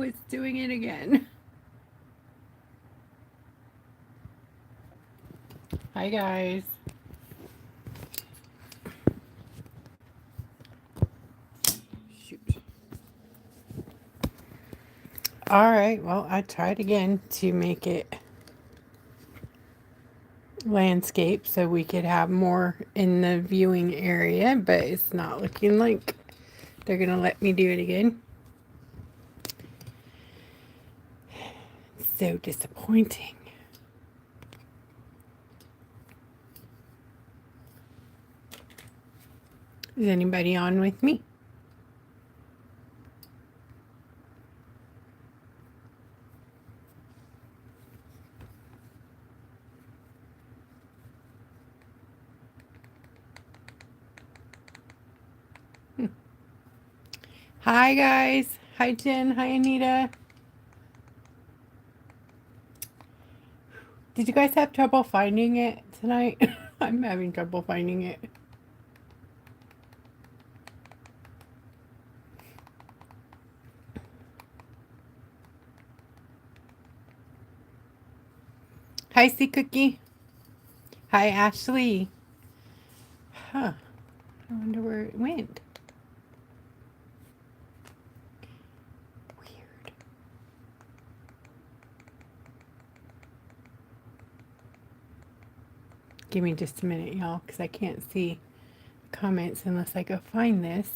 it's doing it again. Hi guys. Shoot. Alright, well, I tried again to make it landscape so we could have more in the viewing area, but it's not looking like they're gonna let me do it again. So disappointing. Is anybody on with me? Hi guys. Hi Jen. Hi Anita. Did you guys have trouble finding it tonight? I'm having trouble finding it. Hi Sea Cookie. Hi Ashley. Huh. I wonder where it went. Weird. Give me just a minute, y'all, because I can't see comments unless I go find this.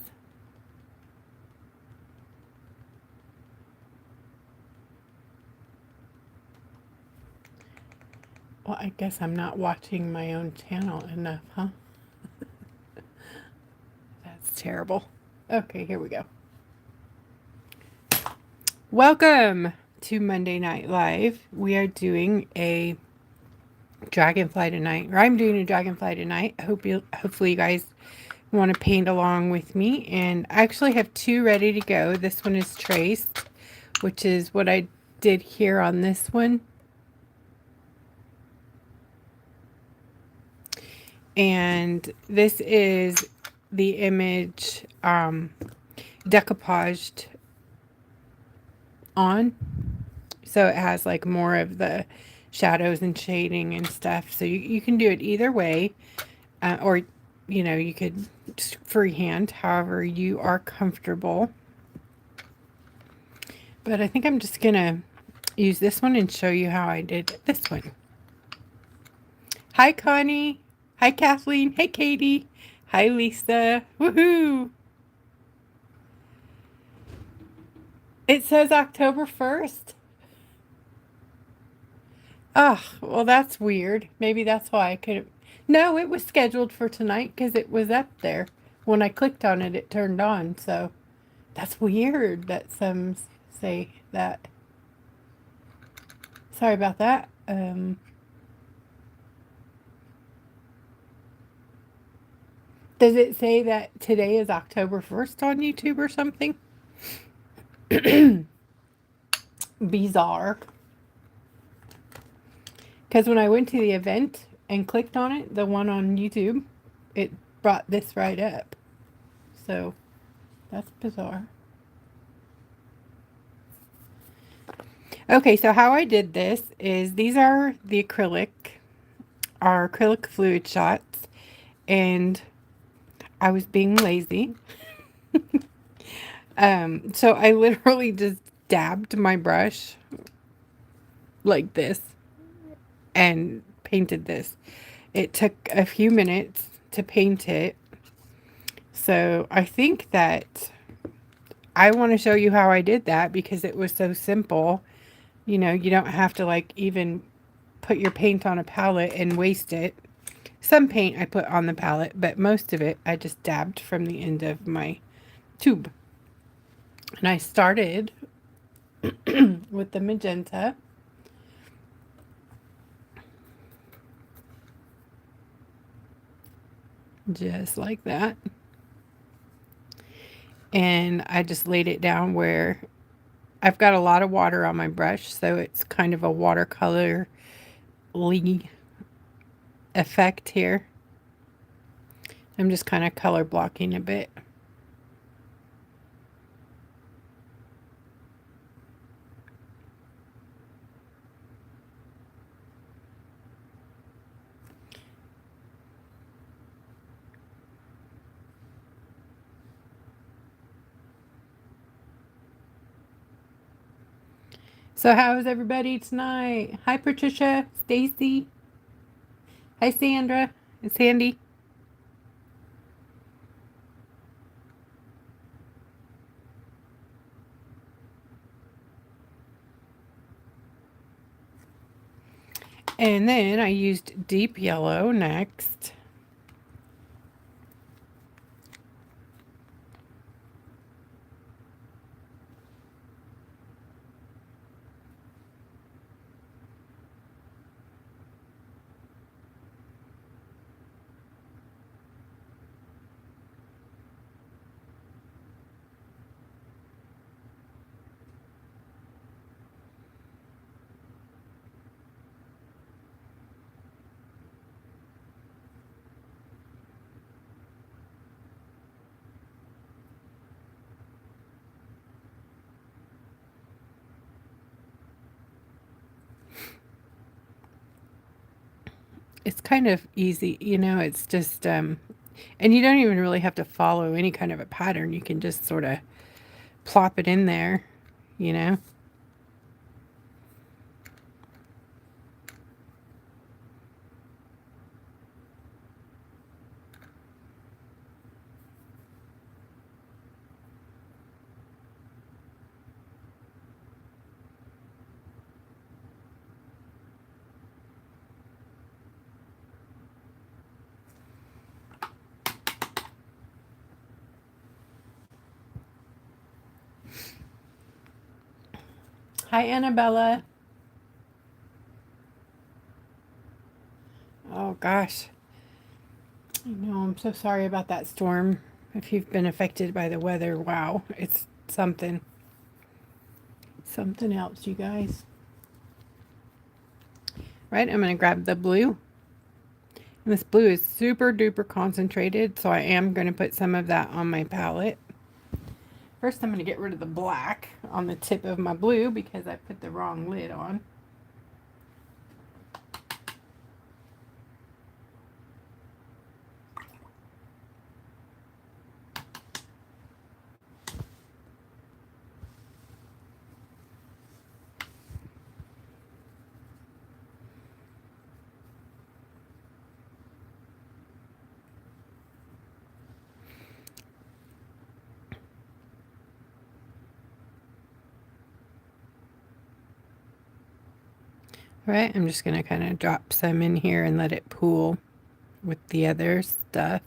Well, I guess I'm not watching my own channel enough, huh? That's terrible. Okay, here we go. Welcome to Monday Night Live. We are doing a Dragonfly tonight, or I'm doing a Dragonfly tonight. Hopefully you guys want to paint along with me. And I actually have two ready to go. This one is traced, which is what I did here on this one. And this is the image decoupaged on. So it has like more of the shadows and shading and stuff. So you can do it either way. Or, you know, you could just freehand, however you are comfortable. But I think I'm just going to use this one and show you how I did this one. Hi, Connie. Hi, Kathleen. Hey, Katie. Hi, Lisa. Woohoo! It says October 1st. Ah, well, that's weird. Maybe that's why I couldn't. No, it was scheduled for tonight because it was up there. When I clicked on it, it turned on. So that's weird that some say that. Sorry about that. Does it say that today is October 1st on YouTube or something? Bizarre. Because when I went to the event and clicked on it, the one on YouTube, it brought this right up. So that's bizarre. Okay, so how I did this is these are the our acrylic fluid shots, and I was being lazy. So I literally just dabbed my brush like this and painted this. It took a few minutes to paint it. So I think that I want to show you how I did that because it was so simple. You know, you don't have to like even put your paint on a palette and waste it. Some paint I put on the palette, but most of it I just dabbed from the end of my tube. And I started with the magenta. Just like that. And I just laid it down where I've got a lot of water on my brush, so it's kind of a watercolor effect here. I'm just kind of color blocking a bit. So how is everybody tonight? Hi Patricia, Stacy. Hi Sandra and Sandy. And then I used deep yellow next. It's kind of easy, you know, it's just and you don't even really have to follow any kind of a pattern. You can just sort of plop it in there, you know. Hi Annabella. Oh gosh. I know, I'm so sorry about that storm. If you've been affected by the weather, wow, it's something. Something else, you guys. Right, I'm going to grab the blue. And this blue is super duper concentrated, so I am going to put some of that on my palette. First, I'm going to get rid of the black on the tip of my blue because I put the wrong lid on. All right, I'm just going to kind of drop some in here and let it pool with the other stuff.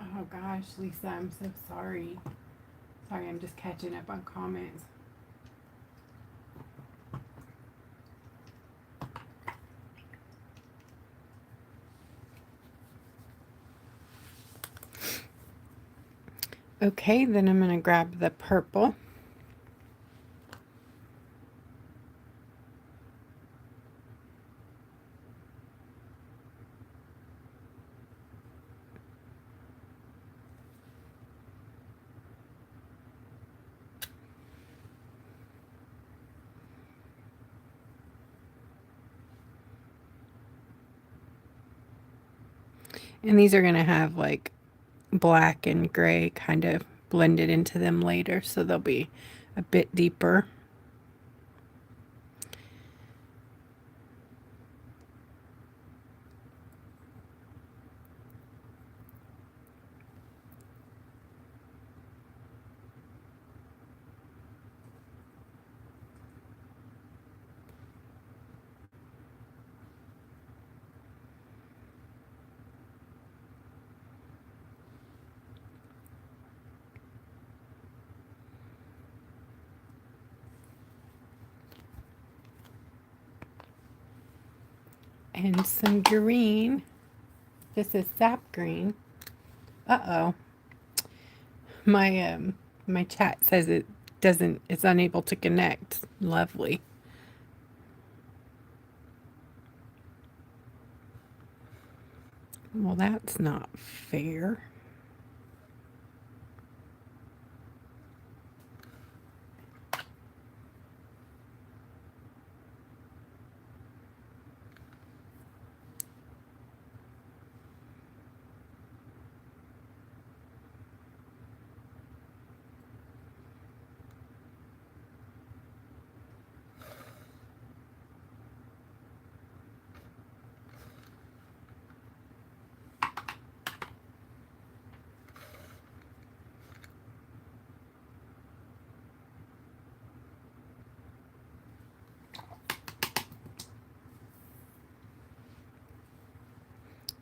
Oh gosh, Lisa, I'm so sorry. Sorry, I'm just catching up on comments. Okay, then I'm going to grab the purple. And these are going to have like black and gray kind of blended into them later, so they'll be a bit deeper. And some green. This is sap green. Uh-oh. My chat says it's unable to connect. Lovely. Well, that's not fair.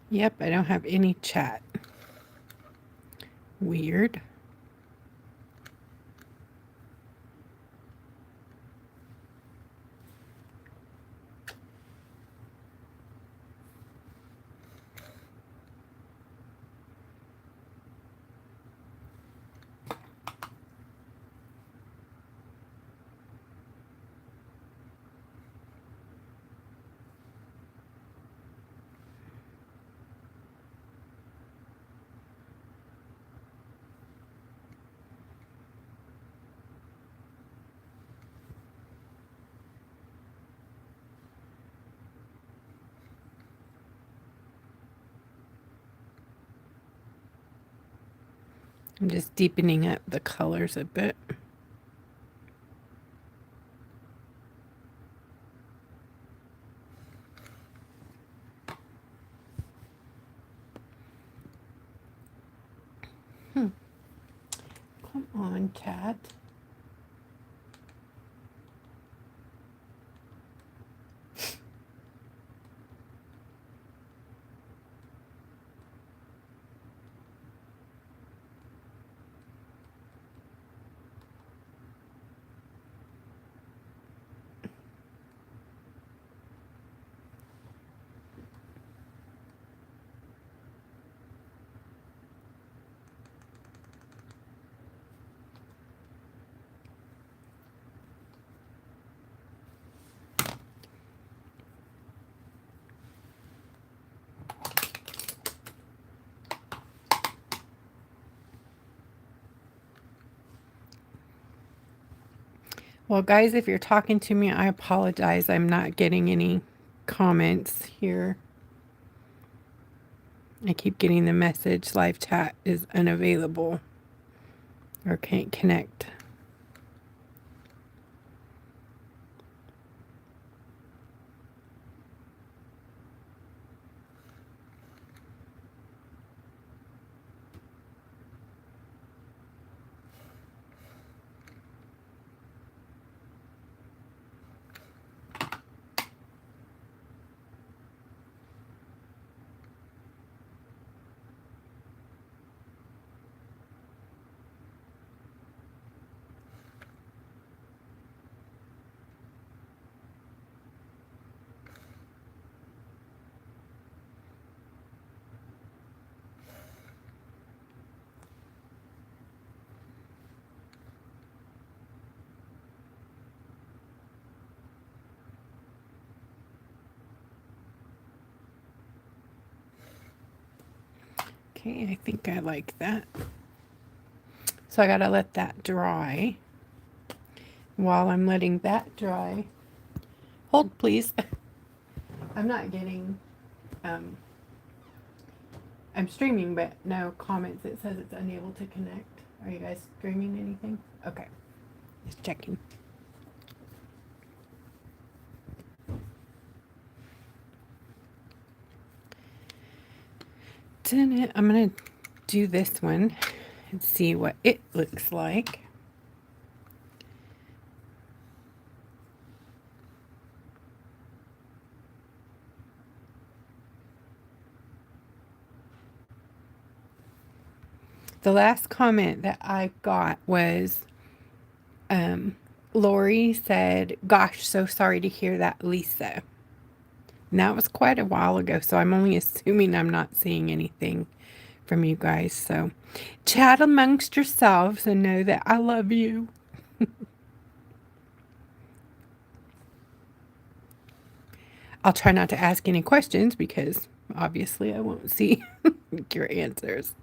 Yep, I don't have any chat. Weird. I'm just deepening up the colors a bit. Come on, cat. Well, guys, if you're talking to me, I apologize. I'm not getting any comments here. I keep getting the message live chat is unavailable or can't connect. Okay, I think I like that. So I gotta let that dry. While I'm letting that dry, hold please. I'm not getting, I'm streaming, but no comments. It says it's unable to connect. Are you guys streaming anything? Okay, just checking. I'm gonna do this one and see what it looks like. The last comment that I got was Lori said, gosh, so sorry to hear that, Lisa. And that was quite a while ago, so I'm only assuming I'm not seeing anything from you guys. So chat amongst yourselves and know that I love you. I'll try not to ask any questions because obviously I won't see your answers.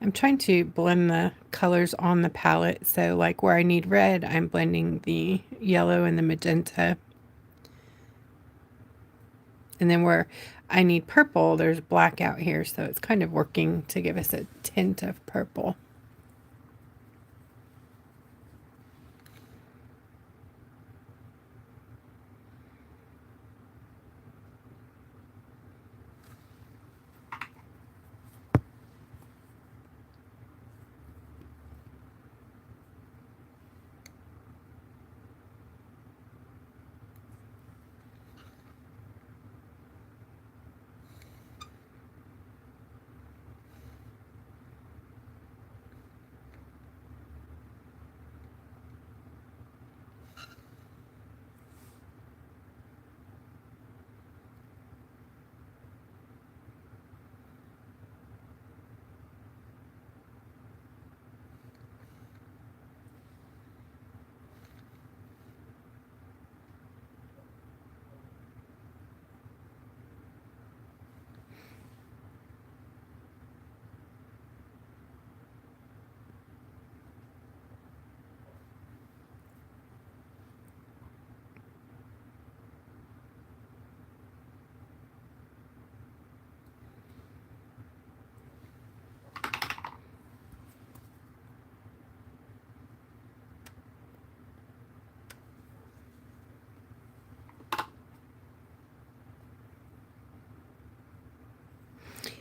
I'm trying to blend the colors on the palette. So like where I need red, I'm blending the yellow and the magenta. And then where I need purple, there's black out here. So it's kind of working to give us a tint of purple.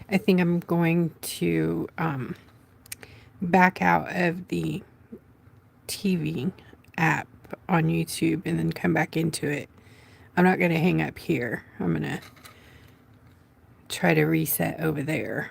I think I'm going to back out of the TV app on YouTube and then come back into it. I'm not going to hang up here. I'm going to try to reset over there.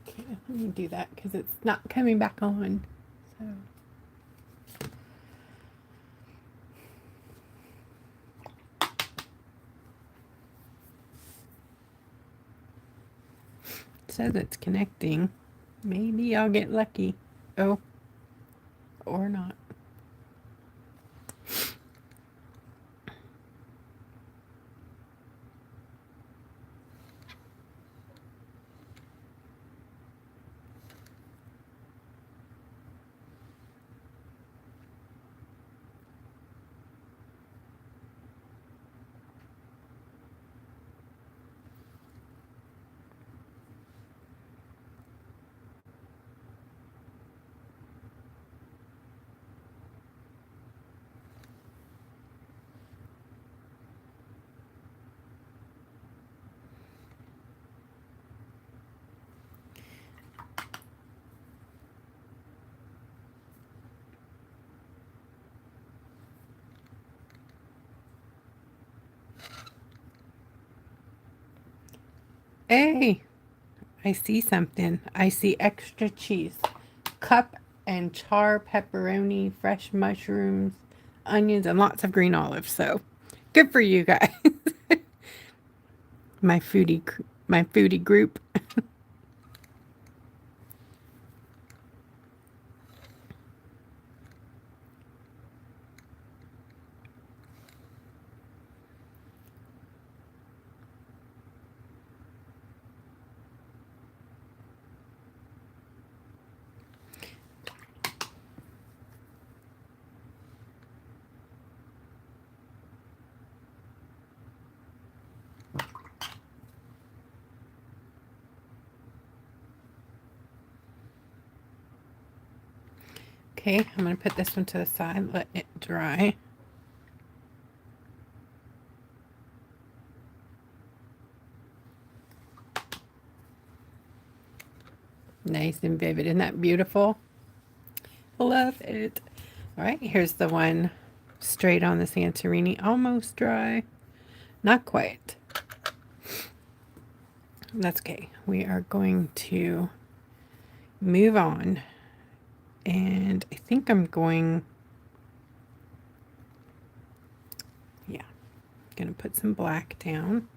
Okay, let me do that because it's not coming back on. So. says it's connecting. Maybe I'll get lucky. Oh, or not. Hey, I see something. I see extra cheese. Cup and char pepperoni, fresh mushrooms, onions, and lots of green olives. So, good for you guys. my foodie group. Okay, I'm going to put this one to the side, let it dry. Nice and vivid. Isn't that beautiful? Love it. All right, here's the one straight on the Santorini. Almost dry. Not quite. That's okay. We are going to move on. And I think I'm going... Yeah. Going to put some black down.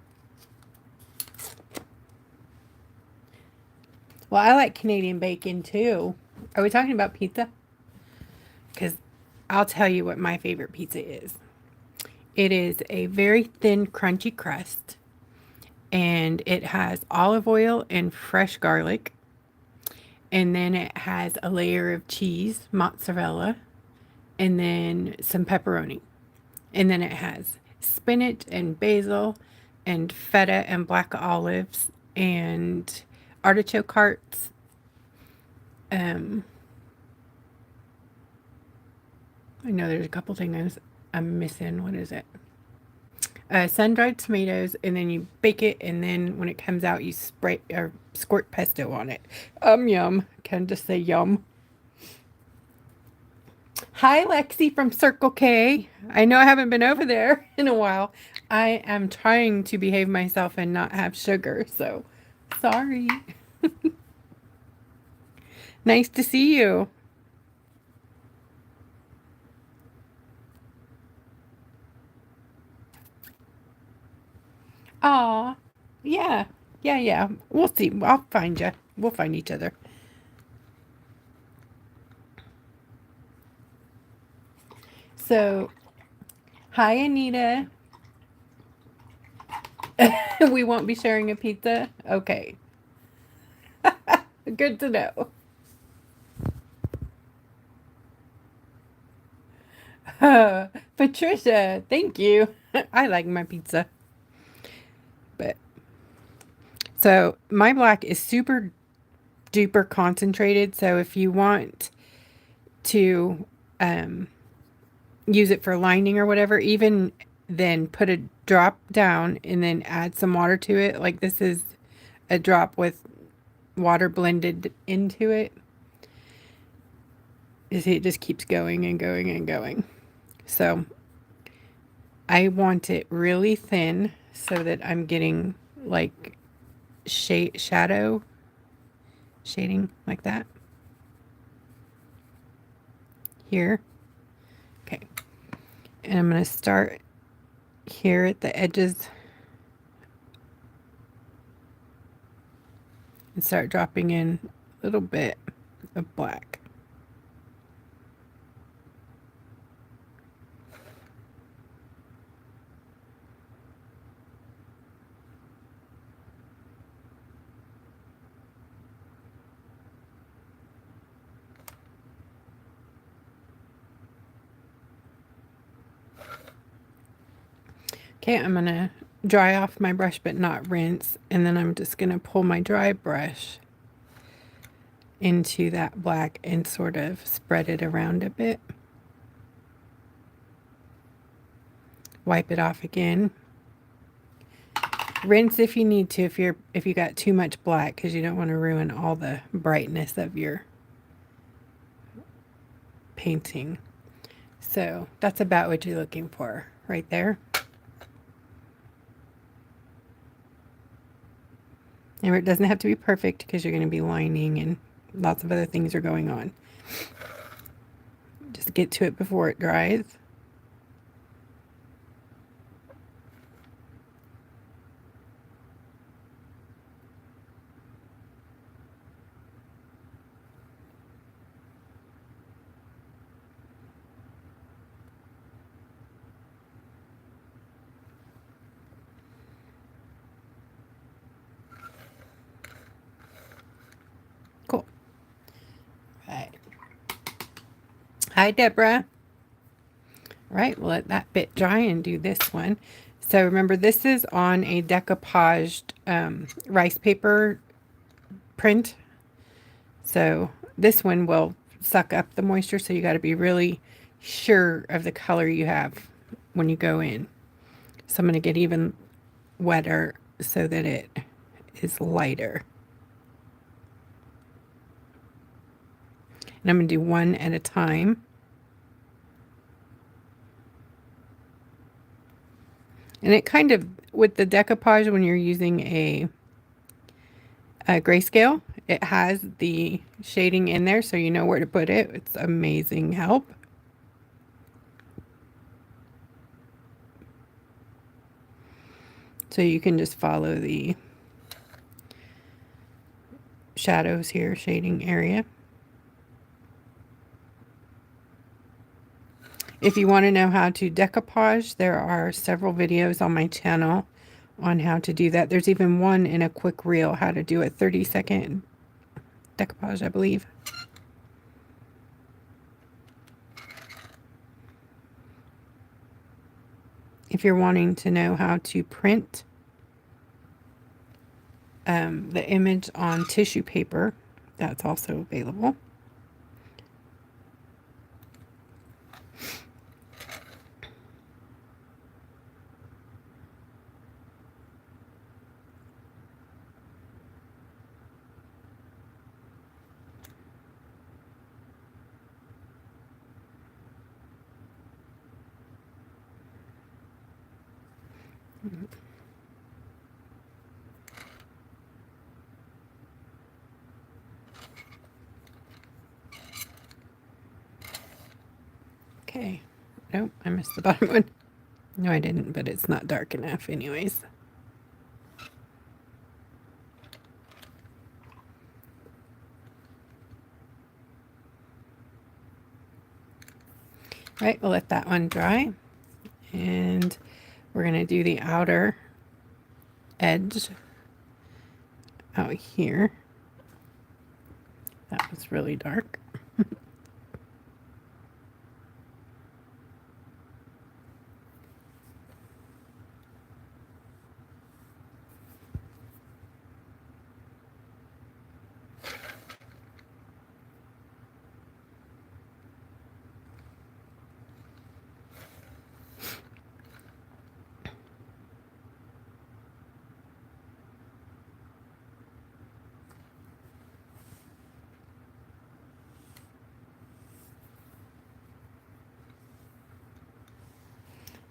Well, I like Canadian bacon too. Are we talking about pizza? Because I'll tell you what my favorite pizza is. It is a very thin, crunchy crust. And it has olive oil and fresh garlic. And then it has a layer of cheese, mozzarella, and then some pepperoni. And then it has spinach and basil and feta and black olives and artichoke hearts. I know there's a couple things I'm missing. What is it? Sun-dried tomatoes, and then you bake it, and then when it comes out, you spray or squirt pesto on it. Yum. Can just say yum. Hi, Lexi from Circle K. I know I haven't been over there in a while. I am trying to behave myself and not have sugar, so sorry. Nice to see you. Aw, yeah, yeah. We'll see. I'll find you. We'll find each other. So, hi, Anita. We won't be sharing a pizza? Okay. Good to know. Patricia, thank you. I like my pizza. But so my black is super duper concentrated. So if you want to use it for lining or whatever, even then put a drop down and then add some water to it. Like this is a drop with water blended into it. You see, it just keeps going and going and going. So I want it really thin so that I'm getting like shading like that here. Okay. And I'm going to start here at the edges. and start dropping in a little bit of black. Okay, I'm going to dry off my brush but not rinse, and then I'm just going to pull my dry brush into that black and sort of spread it around a bit. Wipe it off again. Rinse if you need to, if you got too much black, because you don't want to ruin all the brightness of your painting. So that's about what you're looking for right there. And it doesn't have to be perfect because you're going to be lining and lots of other things are going on. Just get to it before it dries. Cool. Right. Hi, Deborah. All right, we'll let that bit dry and do this one. So remember, this is on a decoupaged rice paper print. So this one will suck up the moisture, so you got to be really sure of the color you have when you go in. So I'm going to get even wetter so that it is lighter. And I'm going to do one at a time. And it kind of, with the decoupage, when you're using a grayscale, it has the shading in there, so you know where to put it. It's amazing help. So you can just follow the shadows here, shading area. If you want to know how to decoupage, there are several videos on my channel on how to do that. There's even one in a quick reel, how to do a 30-second decoupage, I believe. If you're wanting to know how to print the image on tissue paper, that's also available. Okay. Nope, I missed the bottom one. No, I didn't, but it's not dark enough anyways. Right, we'll let that one dry. And we're going to do the outer edge out here. That was really dark.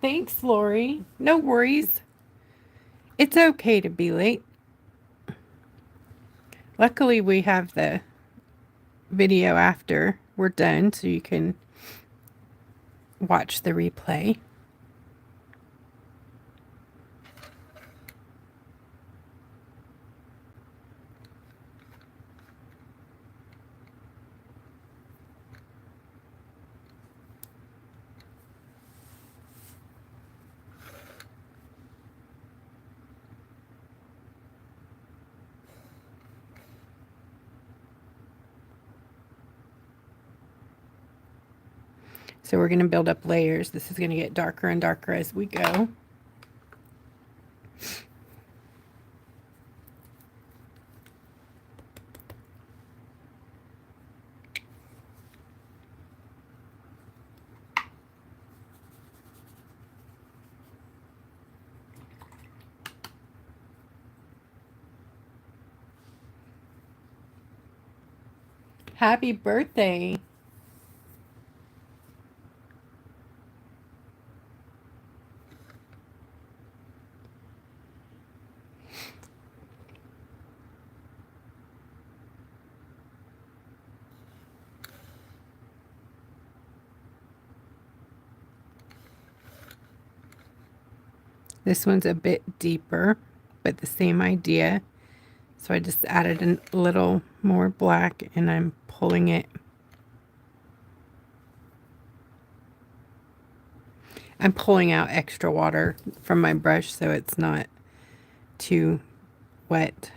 Thanks, Lori. No worries. It's okay to be late. Luckily, we have the video after we're done, so you can watch the replay. So we're going to build up layers. This is going to get darker and darker as we go. Happy birthday. This one's a bit deeper, but the same idea. So I just added a little more black and I'm pulling it. I'm pulling out extra water from my brush so it's not too wet.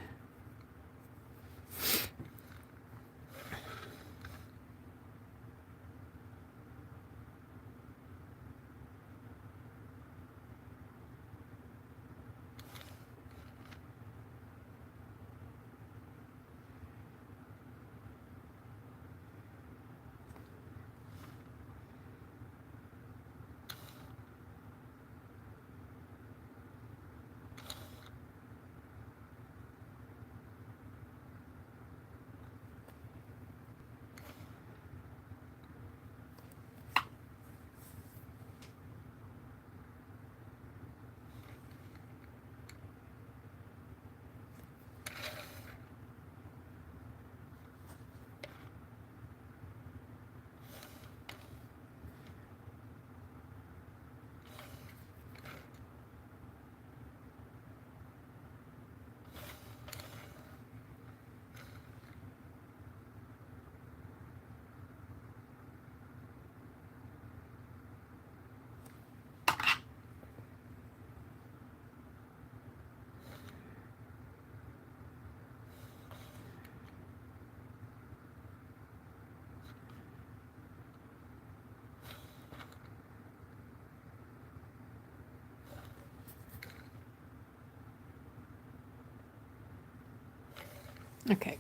Okay.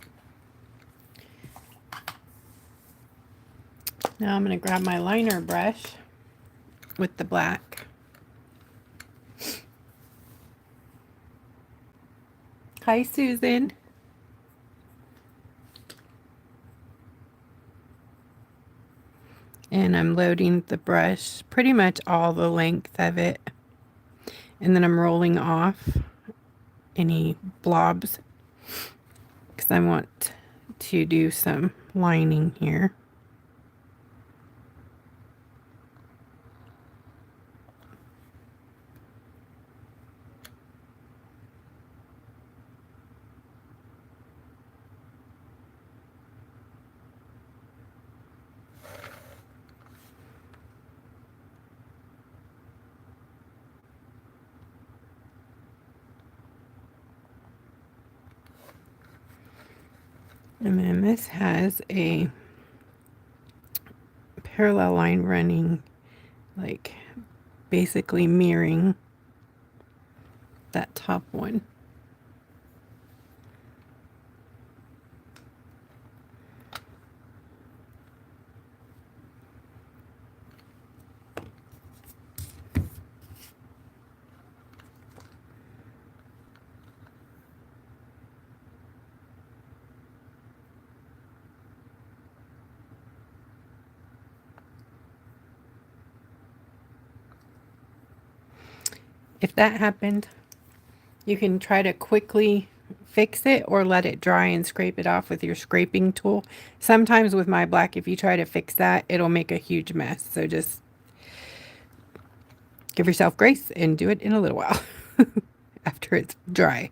Now I'm going to grab my liner brush with the black. Hi, Susan. And I'm loading the brush pretty much all the length of it. And then I'm rolling off any blobs because I want to do some lining here. And then this has a parallel line running, like basically mirroring that top one. If that happened, you can try to quickly fix it or let it dry and scrape it off with your scraping tool. Sometimes with my black, if you try to fix that, it'll make a huge mess. So just give yourself grace and do it in a little while after it's dry.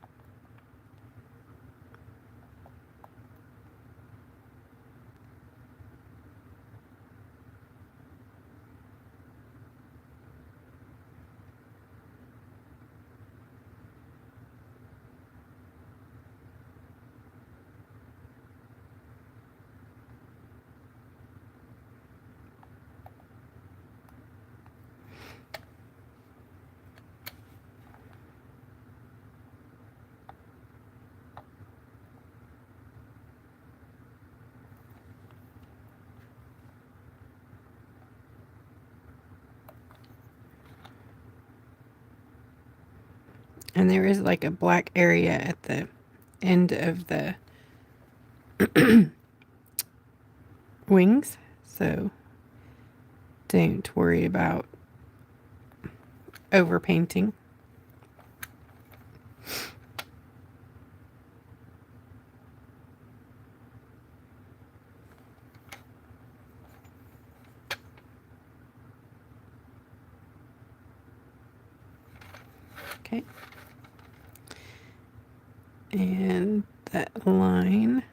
And there is like a black area at the end of the wings, so don't worry about overpainting. Okay. And that line.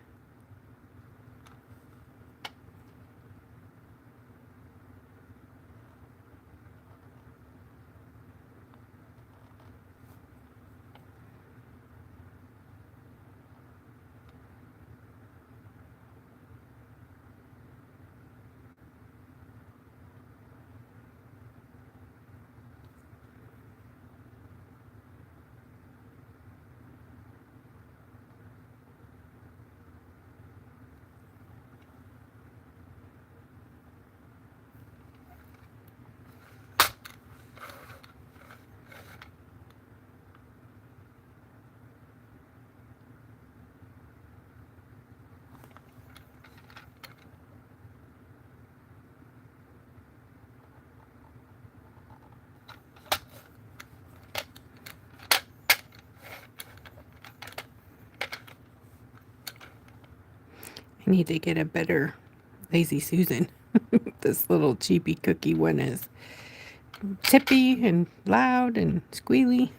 I need to get a better Lazy Susan. This little cheapy cookie one is tippy and loud and squealy.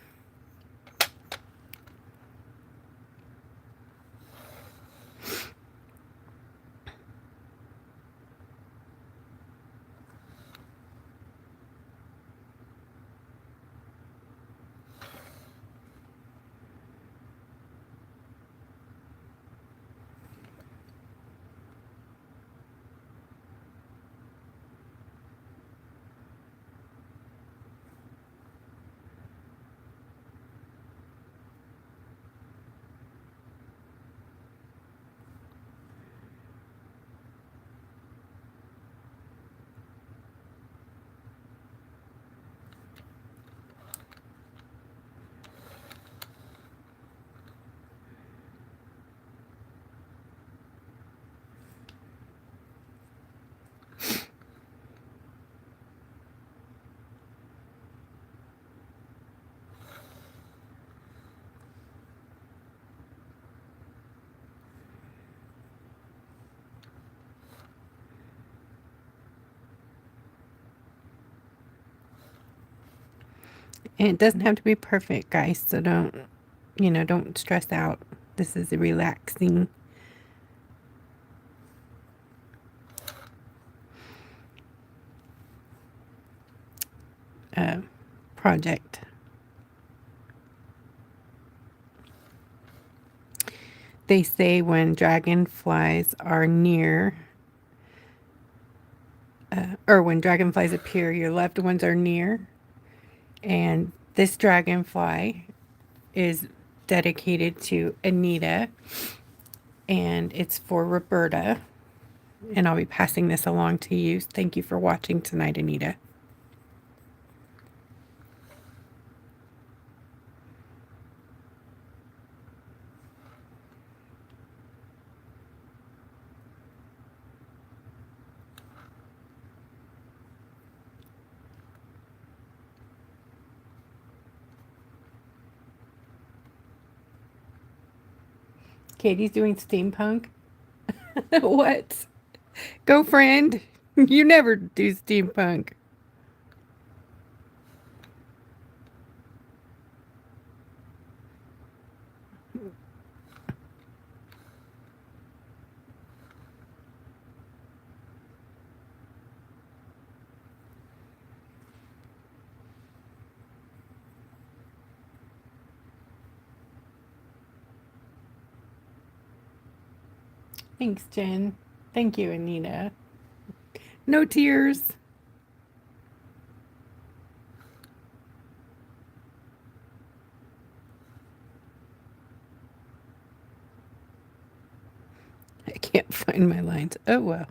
And it doesn't have to be perfect, guys, so don't stress out. This is a relaxing uh, project. They say when dragonflies are near, or when dragonflies appear, your loved ones are near. And this dragonfly is dedicated to Anita, and it's for Roberta. And I'll be passing this along to you. Thank you for watching tonight, Anita. Katie's doing steampunk. What? Go, friend. You never do steampunk. Thanks, Jen. Thank you, Anita. No tears. I can't find my lines. Oh, well.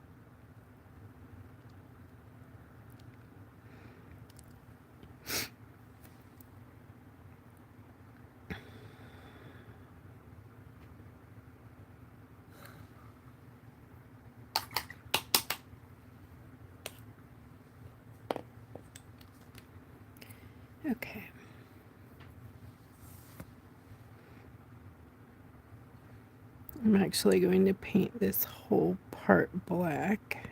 I'm actually going to paint this whole part black.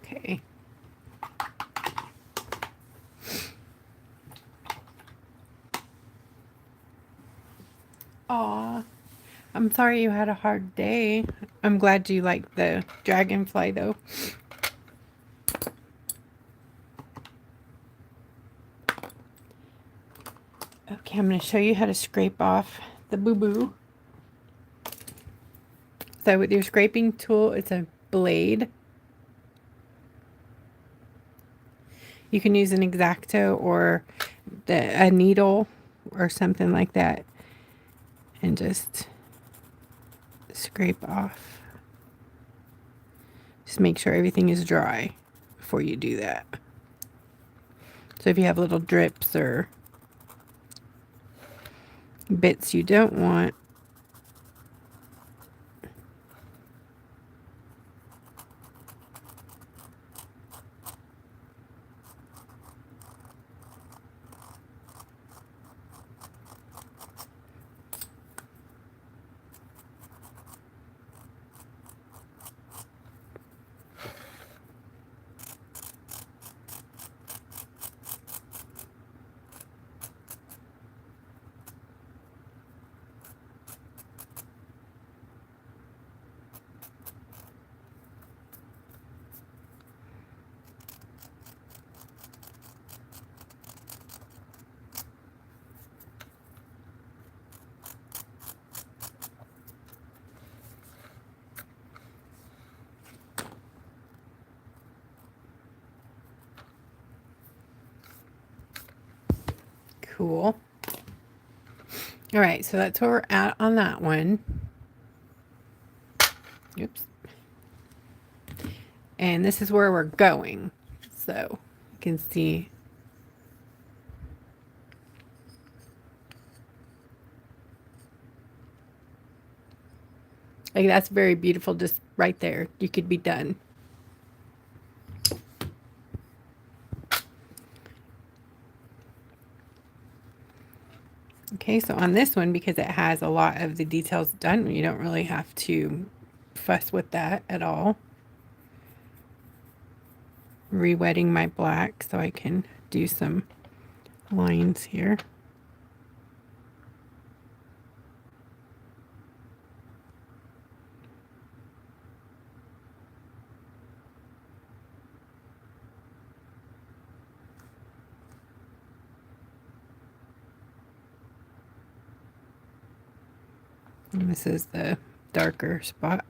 Okay. Aw, I'm sorry you had a hard day. I'm glad you liked the dragonfly though. Okay, I'm going to show you how to scrape off the boo-boo. So with your scraping tool, it's a blade. You can use an X-Acto or a needle or something like that and just scrape off. Just make sure everything is dry before you do that. So if you have little drips or bits you don't want, cool. All right, so that's where we're at on that one. Oops. And this is where we're going. So you can see like that's very beautiful just right there. You could be done. Okay, so on this one, because it has a lot of the details done, you don't really have to fuss with that at all. Re-wetting my black so I can do some lines here. And this is the darker spot.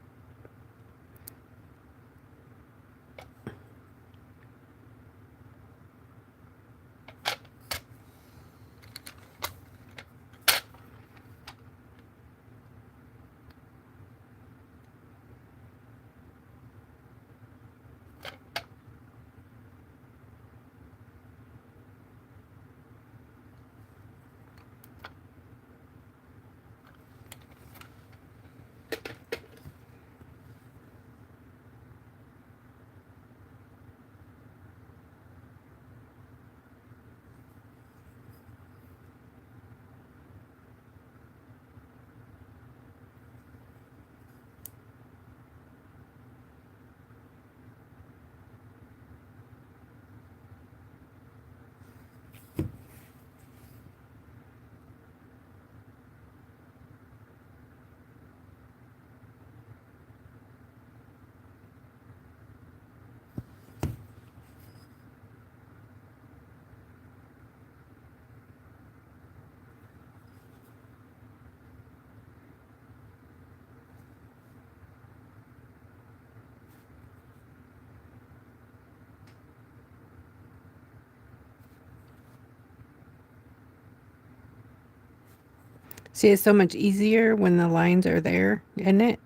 See, it's so much easier when the lines are there, isn't it?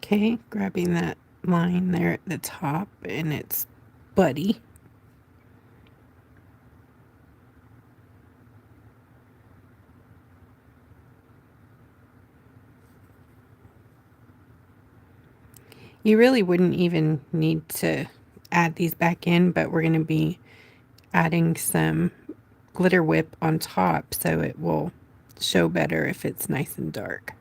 Okay, grabbing that line there at the top, and it's Buddy. You really wouldn't even need to add these back in, but we're going to be adding some glitter whip on top so it will show better if it's nice and dark.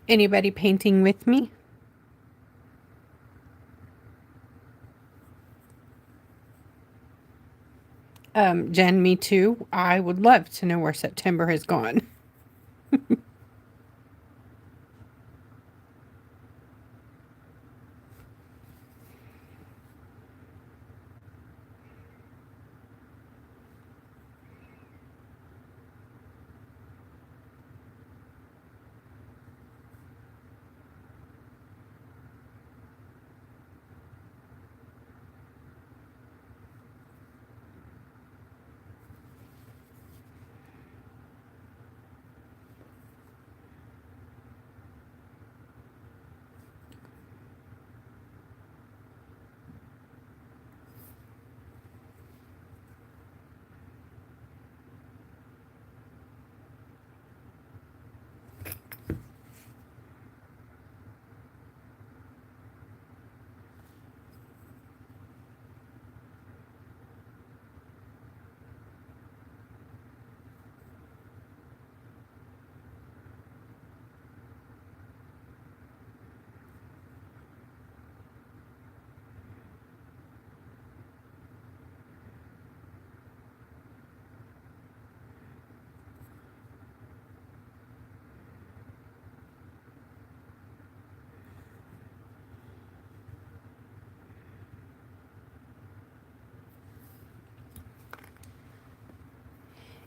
Anybody painting with me? Jen, me too. I would love to know where September has gone.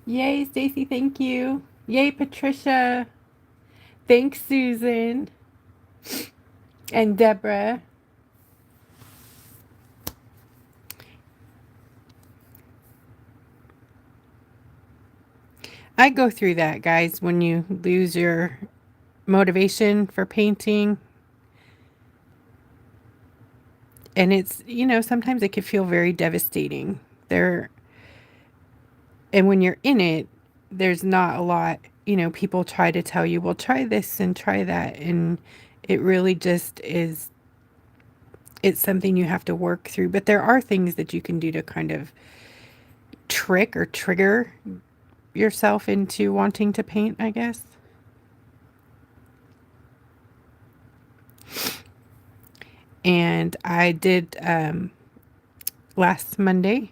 Yay, Stacy, thank you. Yay, Patricia. Thanks, Susan and Deborah. I go through that, guys, when you lose your motivation for painting. And it's, sometimes it can feel very devastating. There and when you're in it, there's not a lot, people try to tell you, well, try this and try that, and it really just is, it's something you have to work through. But there are things that you can do to kind of trick or trigger yourself into wanting to paint, I guess. And I did, last Monday,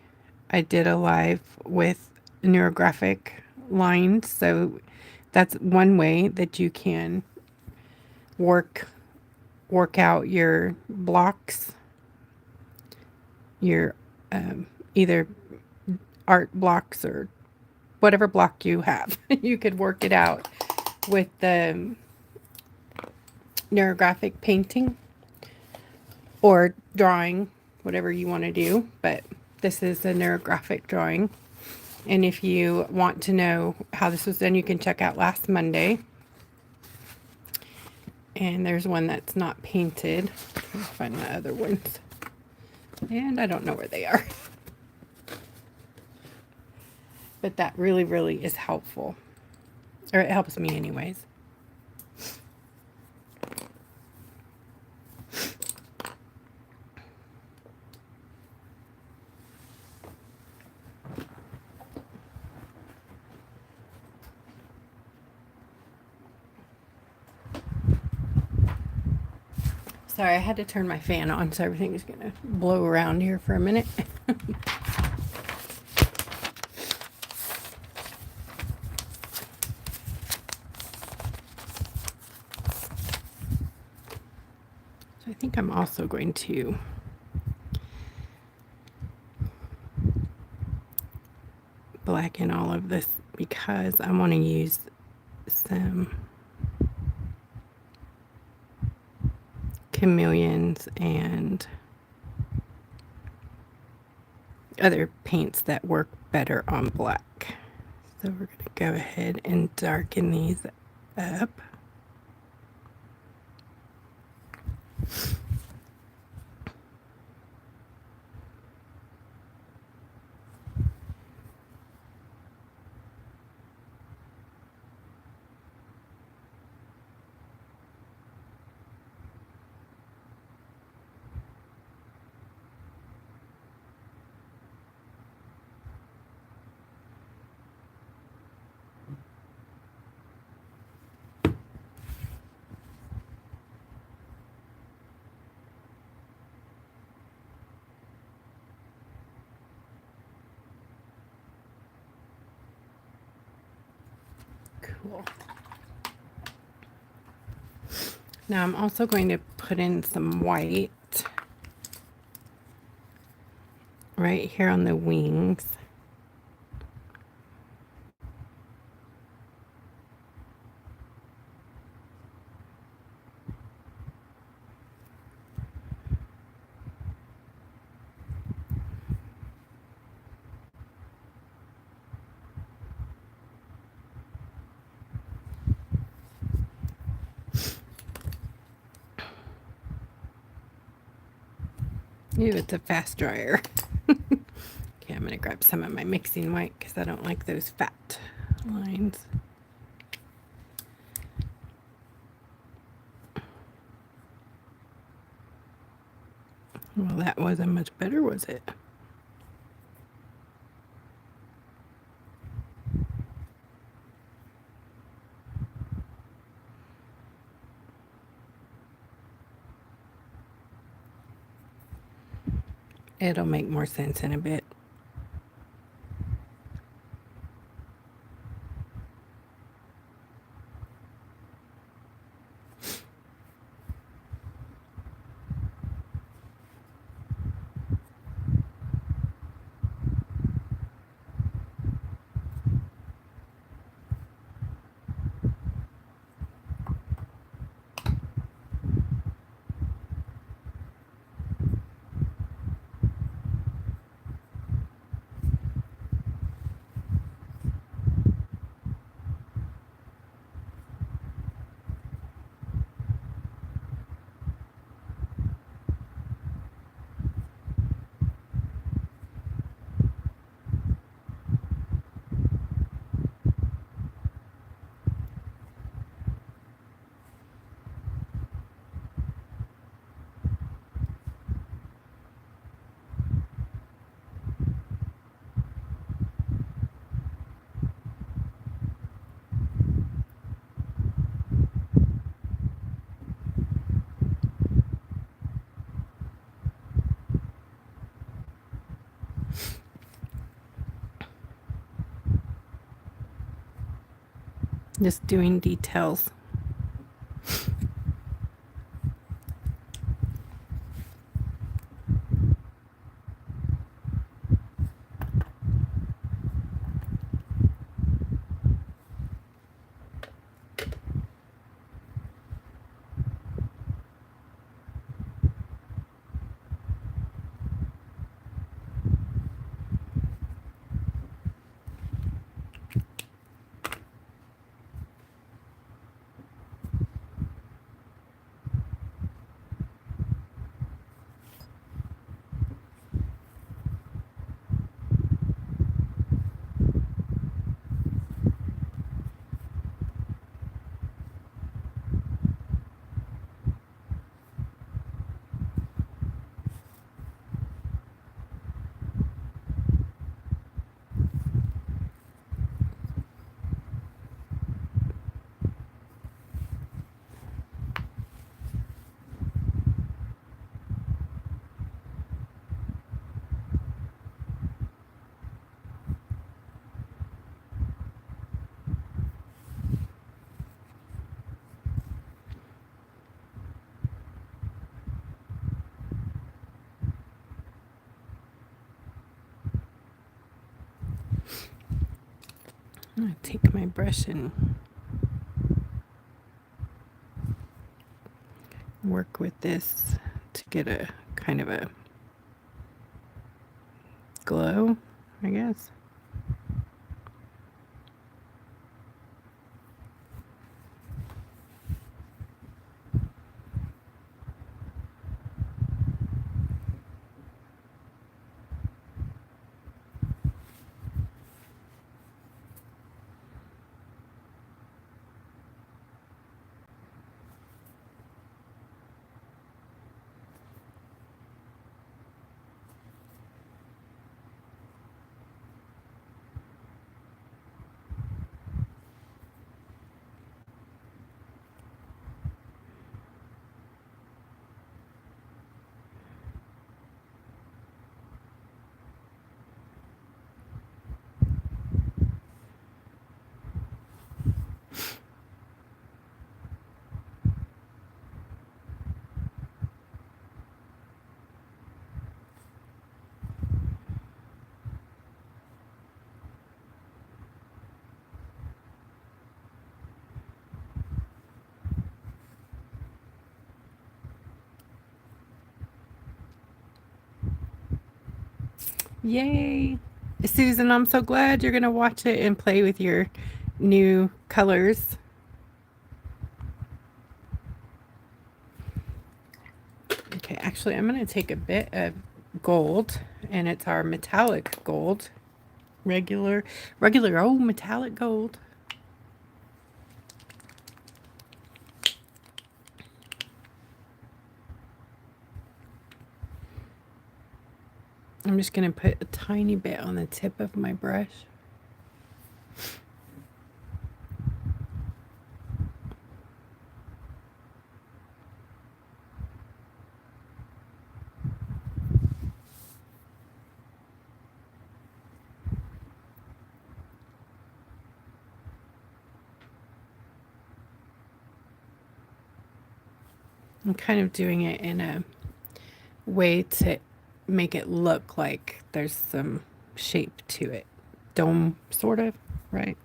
I did a live with neurographic lines. So that's one way that you can work out your blocks, your either art blocks or whatever block you have. You could work it out with the neurographic painting or drawing, whatever you want to do. But this is a neurographic drawing. And if you want to know how this was done, you can check out last Monday. And there's one that's not painted. I'll find my other ones. And I don't know where they are. But that really, really is helpful. Or it helps me anyways. Sorry, I had to turn my fan on, so everything is going to blow around here for a minute. So I think I'm also going to blacken all of this because I want to use some chameleons and other paints that work better on black. So we're going to go ahead and darken these up. Cool. Now I'm also going to put in some white right here on the wings. Ooh, it's a fast dryer. Okay, I'm going to grab some of my mixing white because I don't like those fat lines. Well, that wasn't much better, was it? It'll make more sense in a bit. Just doing details. I'm going to take my brush and work with this to get a kind of a glow, I guess. Yay! Susan, I'm so glad you're going to watch it and play with your new colors. Okay, actually, I'm going to take a bit of gold, and it's our metallic gold. Regular, old metallic gold. I'm just going to put a tiny bit on the tip of my brush. I'm kind of doing it in a way to make it look like there's some shape to it. Dome, sort of, right?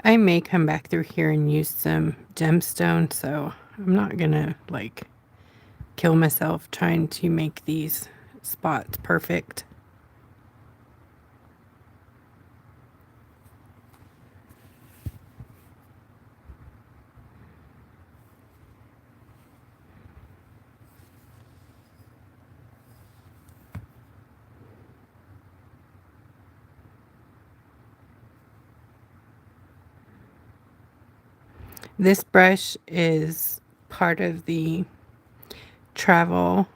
I may come back through here and use some gemstone, so I'm not gonna like kill myself trying to make these spots perfect. This brush is part of the travel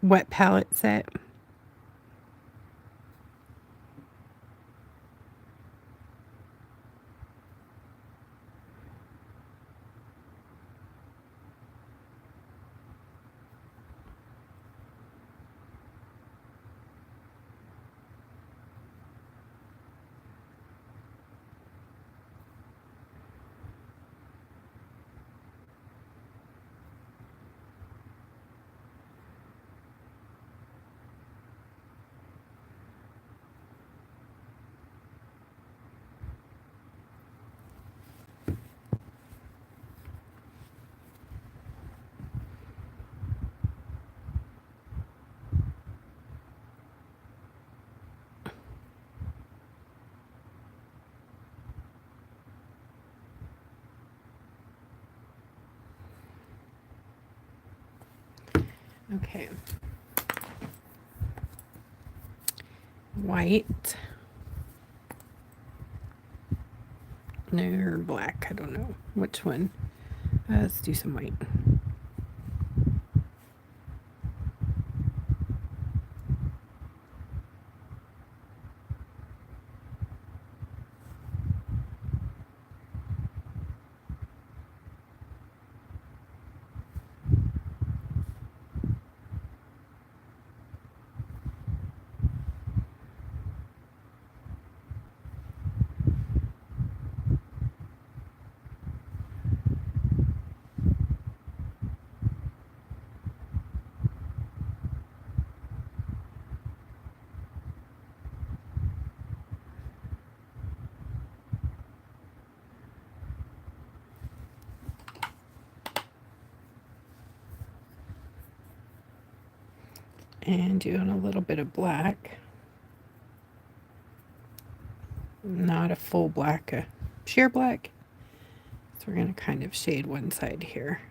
wet palette set. Okay. White. No, or black. I don't know which one. Let's do some white. And doing a little bit of black. Not a full black, a sheer black. So we're going to kind of shade one side here.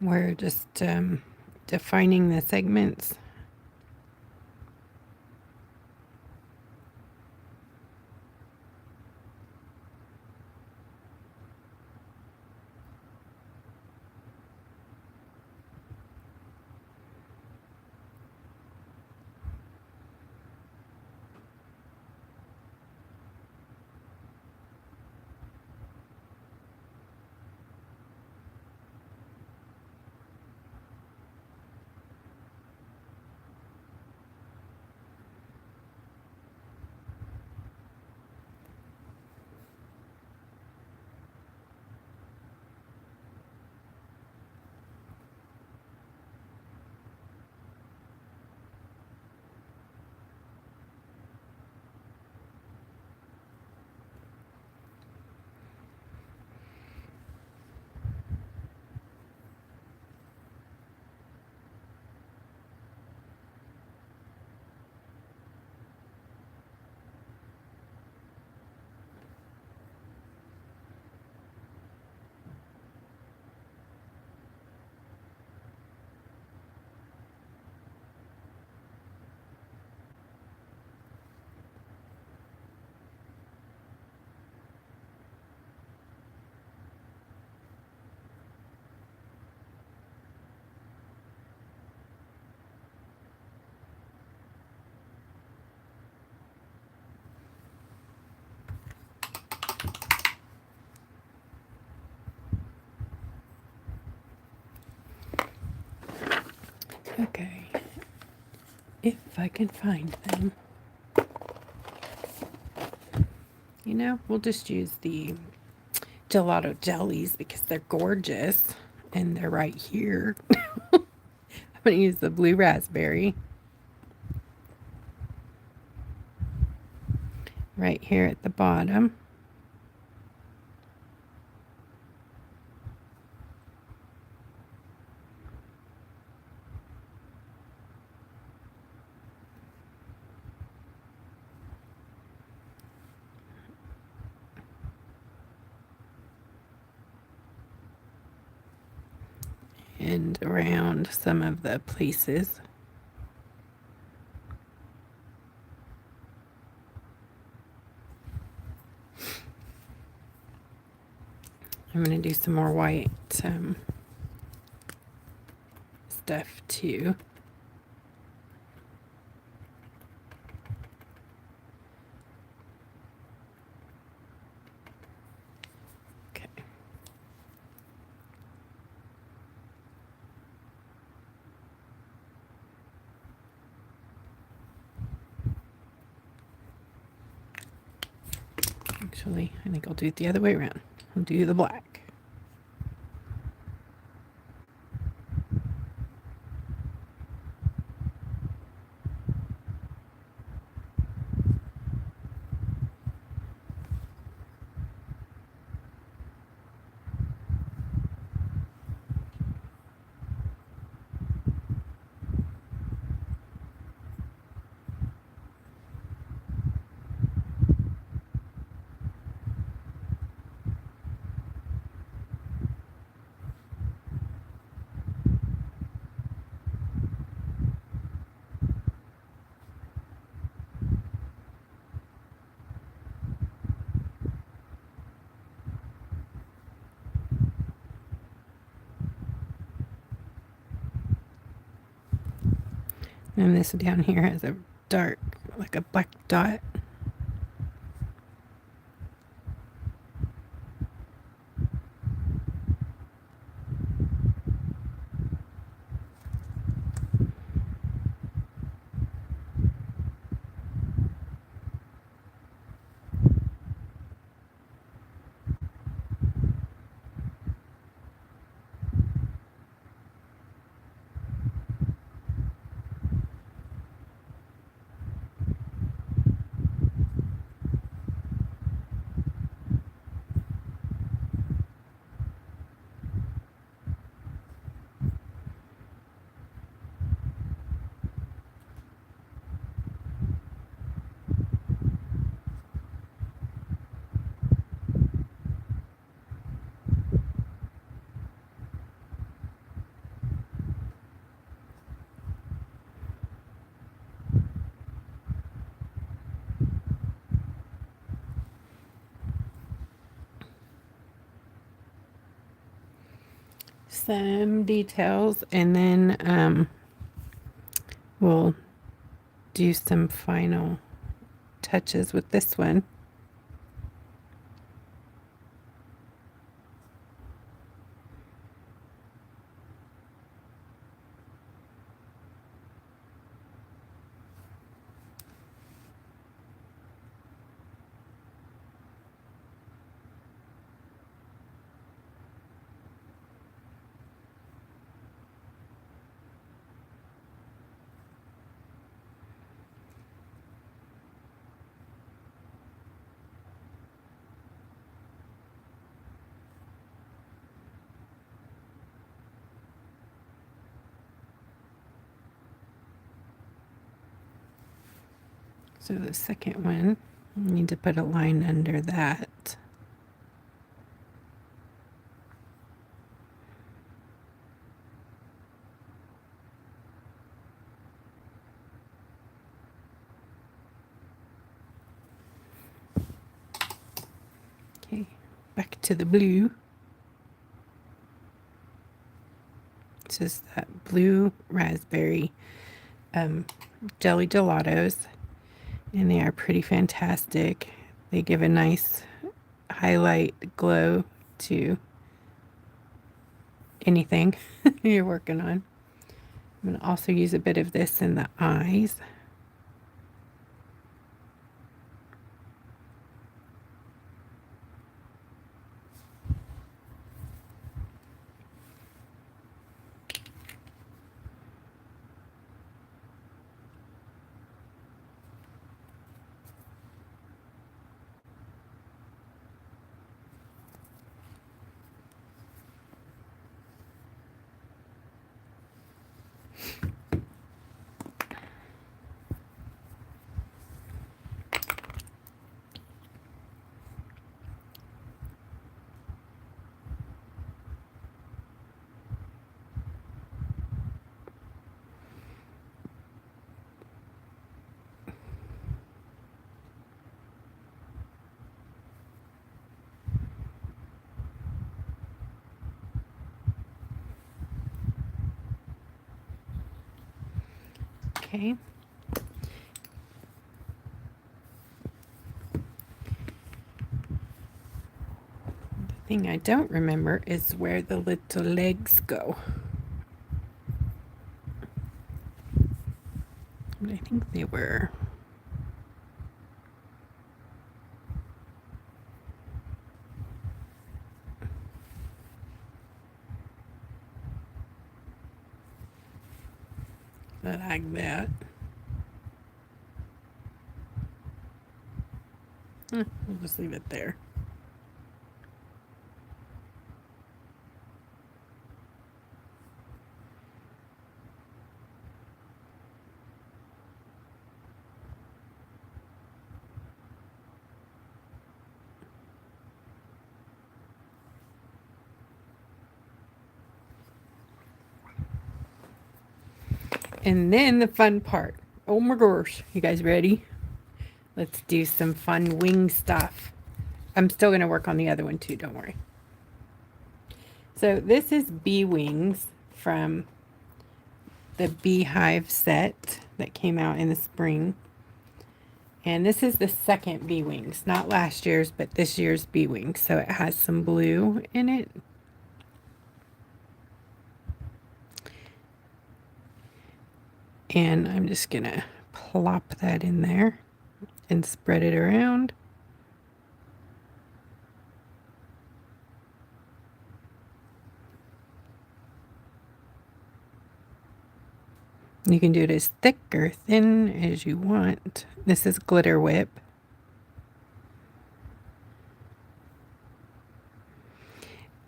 We're just defining the segments. Okay, if I can find them. You know, we'll just use the gelato jellies because they're gorgeous and they're right here. I'm going to use the blue raspberry right here at the bottom. And around some of the places. I'm going to do some more white stuff too. Okay. Actually, I think I'll do it the other way around. I'll do the black. And this down here has a dark, like a black dot. Some details, and then we'll do some final touches with this one. So the second one, I need to put a line under that. Okay, back to the blue. This is that blue raspberry jelly gelatos, and they are pretty fantastic. They give a nice highlight glow to anything you're working on. I'm going to also use a bit of this in the eyes. Okay. The thing I don't remember is where the little legs go. But I think they were. Like that. We'll just leave it there. And then the fun part. Oh my gosh. You guys ready? Let's do some fun wing stuff. I'm still going to work on the other one too, don't worry. So this is bee wings from the beehive set that came out in the spring. And this is the second bee wings, not last year's, but this year's bee wings. So it has some blue in it. And I'm just going to plop that in there and spread it around. You can do it as thick or thin as you want. This is glitter whip.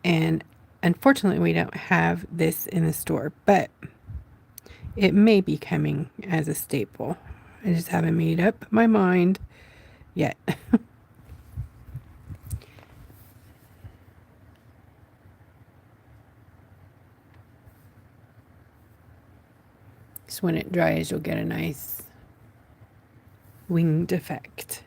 And unfortunately, we don't have this in the store, but it may be coming as a staple. I just haven't made up my mind yet. So when it dries, you'll get a nice winged effect.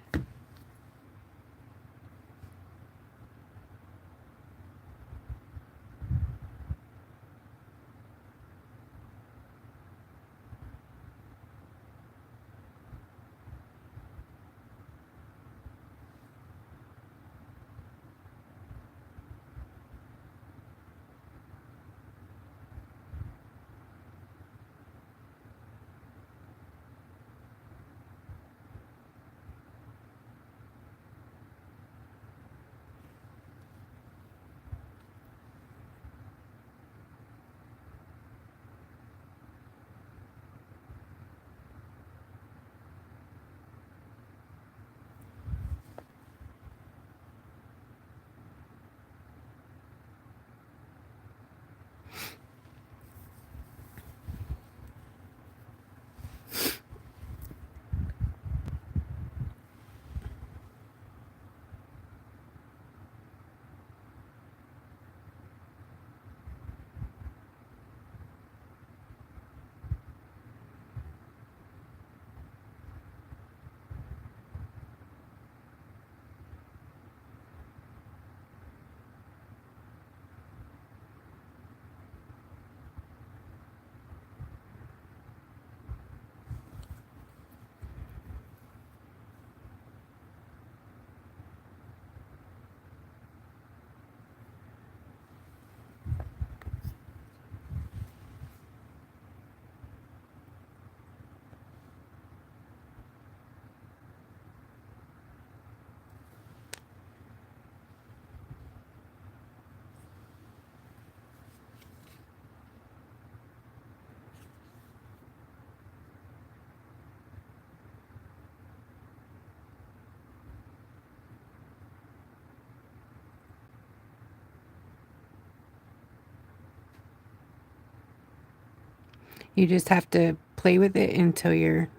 You just have to play with it until you're,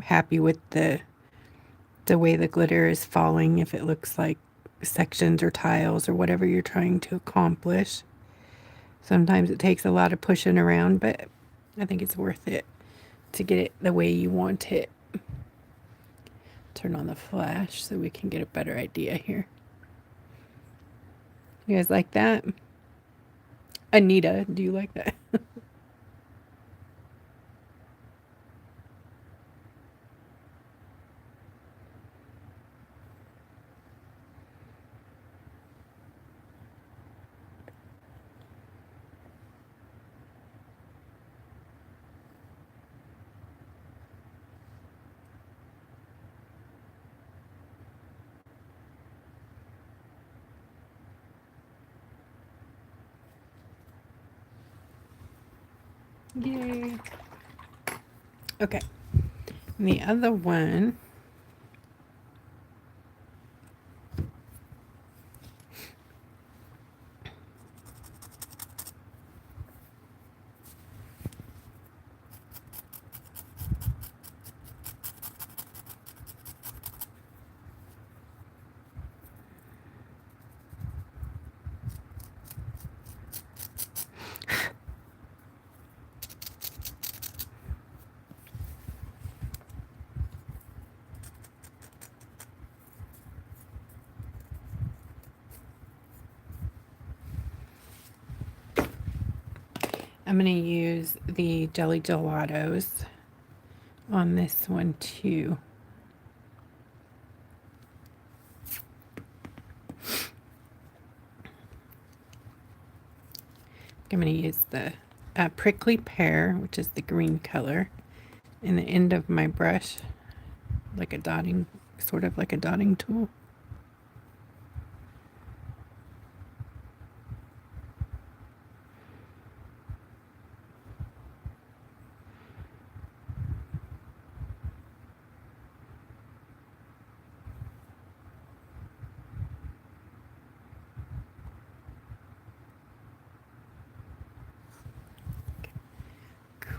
happy with the way the glitter is falling, if it looks like sections or tiles or whatever you're trying to accomplish. Sometimes it takes a lot of pushing around, but I think it's worth it to get it the way you want it. Turn on the flash so we can get a better idea here. You guys like that? Anita, do you like that? Yay. Okay. And the other one, I'm going to use the Jelly Gelatos on this one too. I'm going to use the prickly pear, which is the green color, in the end of my brush, like a dotting, sort of like a dotting tool.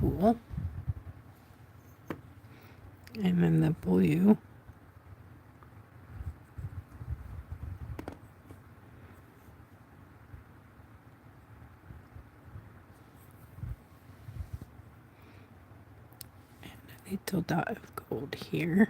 Cool. And then the blue. And a little dot of gold here.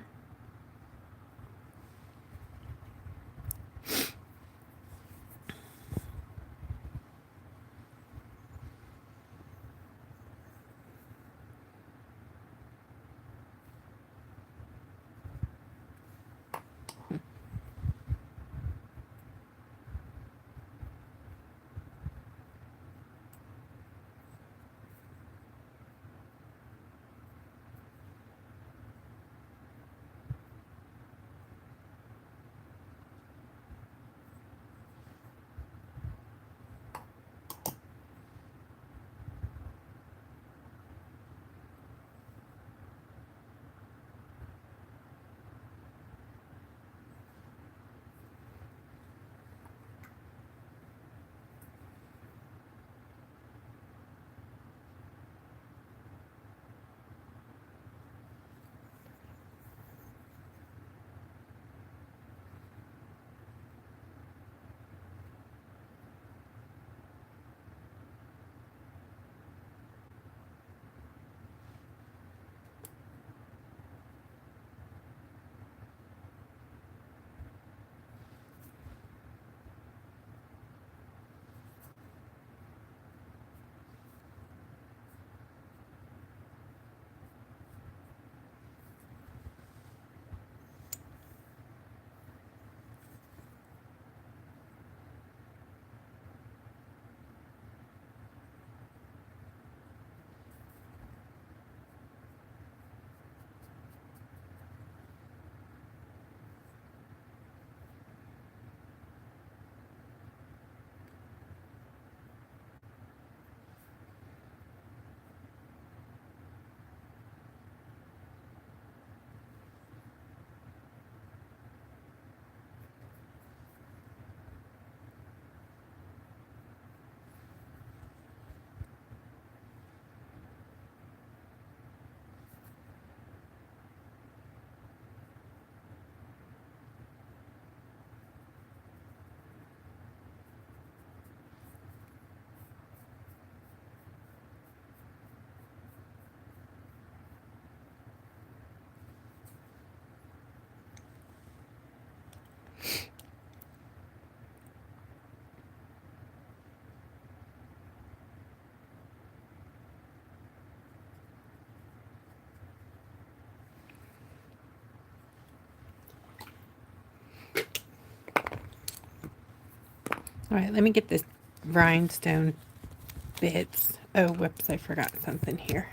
All right, let me get this rhinestone bits. Oh, whoops, I forgot something here.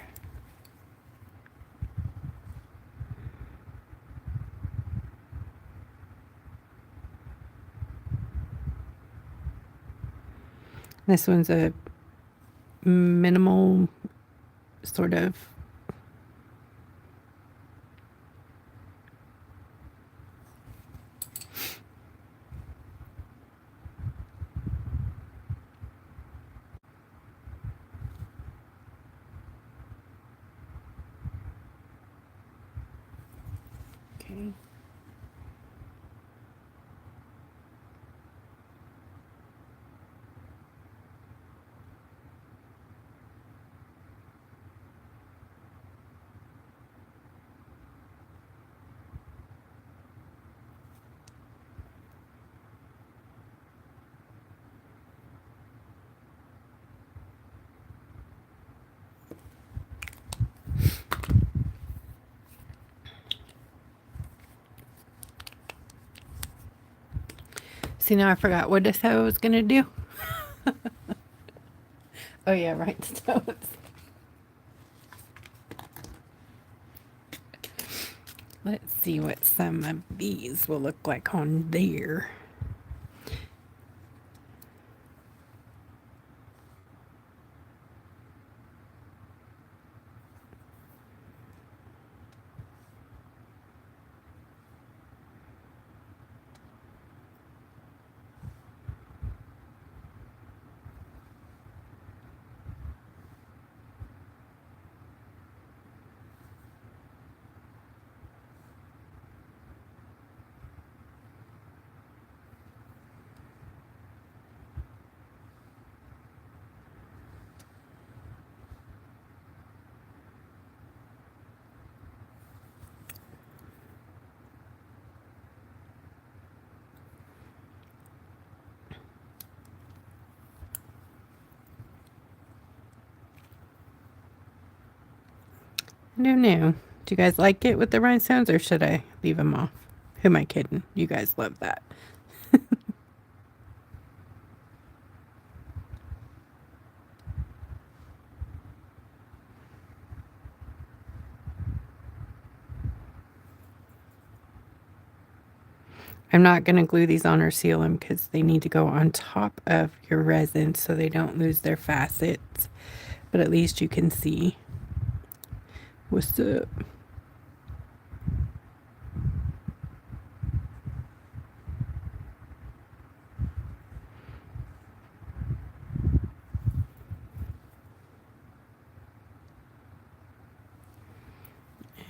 This one's a minimal sort of okay. See, now I forgot what I was gonna do. Oh yeah, rhinestones. Let's see what some of these will look like on there. I don't know. Do you guys like it with the rhinestones, or should I leave them off? Who am I kidding? You guys love that. I'm not going to glue these on or seal them because they need to go on top of your resin so they don't lose their facets. But at least you can see what's up.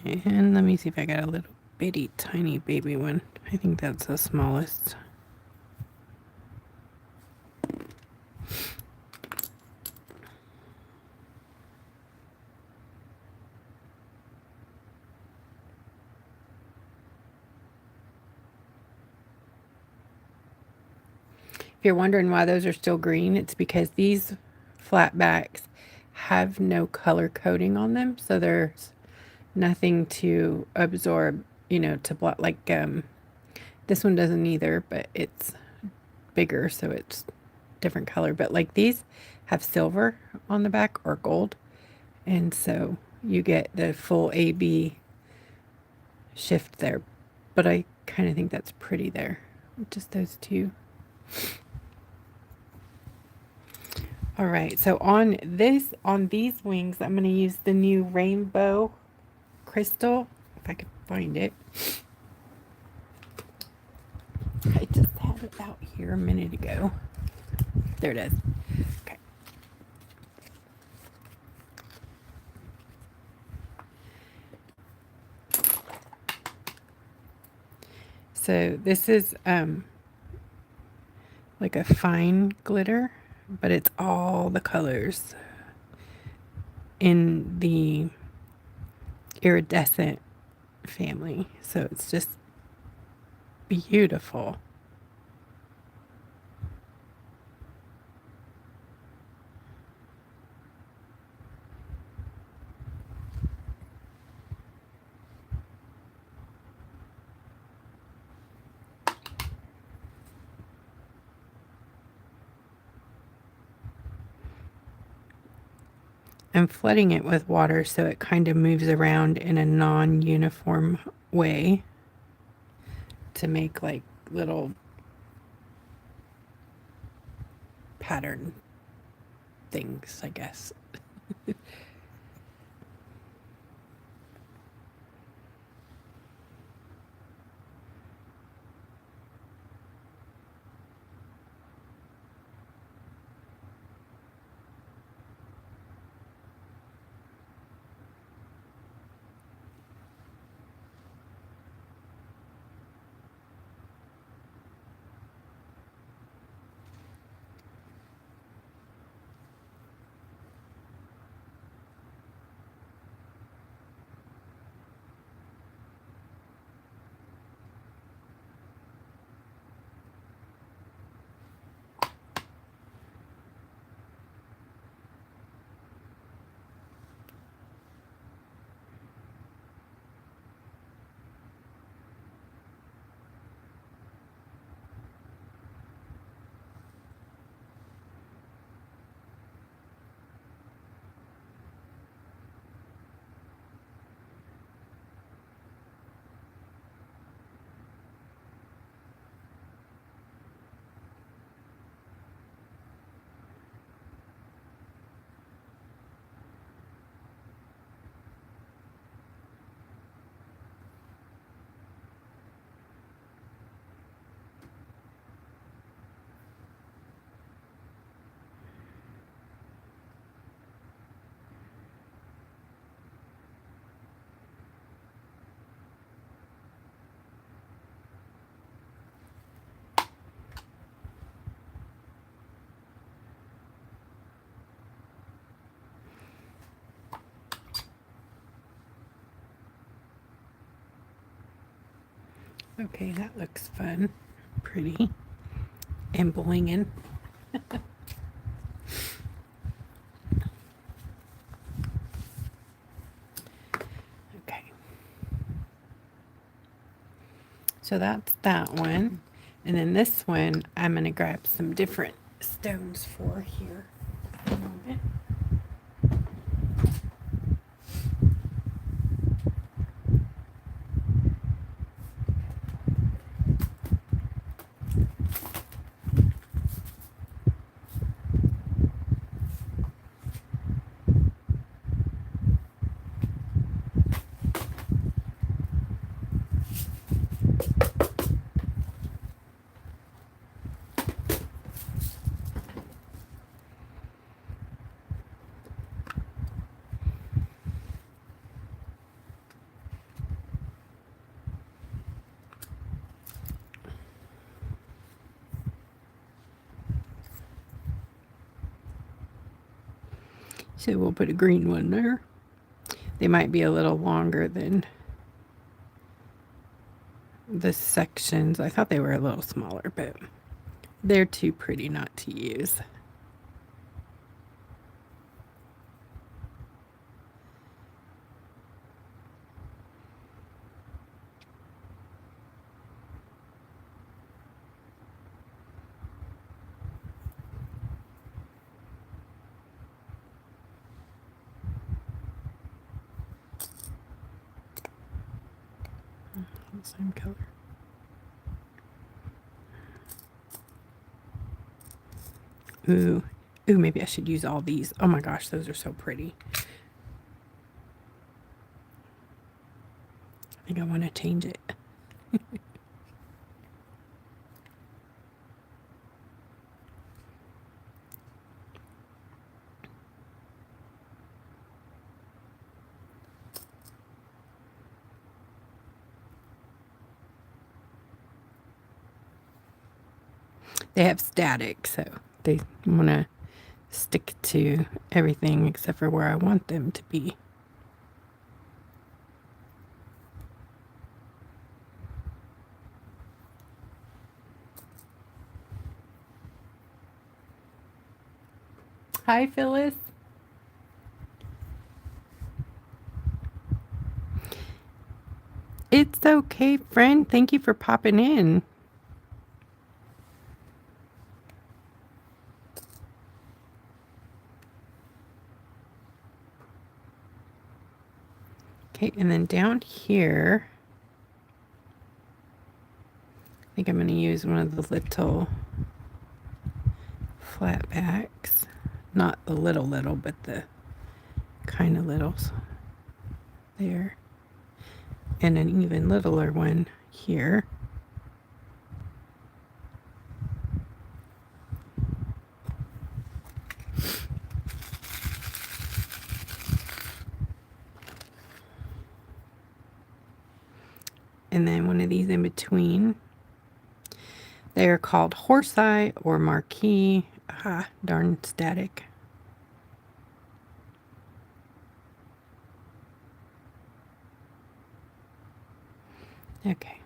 And let me see if I got a little bitty tiny baby one. I think that's the smallest. If you're wondering why those are still green, it's because these flat backs have no color coating on them, so there's nothing to absorb, to block. Like this one doesn't either, but it's bigger, so it's different color. But like these have silver on the back or gold, and so you get the full AB shift there. But I kind of think that's pretty there, just those two. All right, so on these wings, I'm going to use the new rainbow crystal, if I could find it. I just had it out here a minute ago. There it is. Okay. So this is like a fine glitter, but it's all the colors in the iridescent family. So it's just beautiful. I'm flooding it with water so it kind of moves around in a non-uniform way to make like little pattern things, I guess. Okay, that looks fun. Pretty. And blinging. Okay. So that's that one. And then this one, I'm going to grab some different stones for here. A moment. So we'll put a green one there. They might be a little longer than the sections. I thought they were a little smaller, but they're too pretty not to use. Same color. Ooh. Ooh, maybe I should use all these. Oh my gosh, those are so pretty. I think I want to change it. They have static, so they want to stick to everything except for where I want them to be. Hi, Phyllis. It's okay, friend. Thank you for popping in. Okay, and then down here, I think I'm going to use one of the little flat backs. Not the little, but the kind of littles there. And an even littler one here. And then one of these in between. They are called horseye or marquee. Ah, darn static. Okay.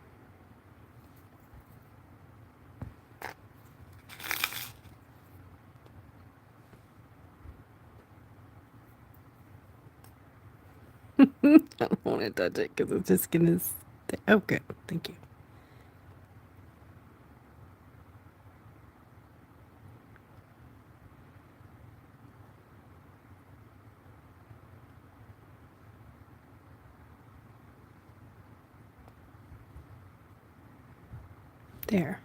I don't want to touch it because it's just going to stay. Oh, good. Thank you. There.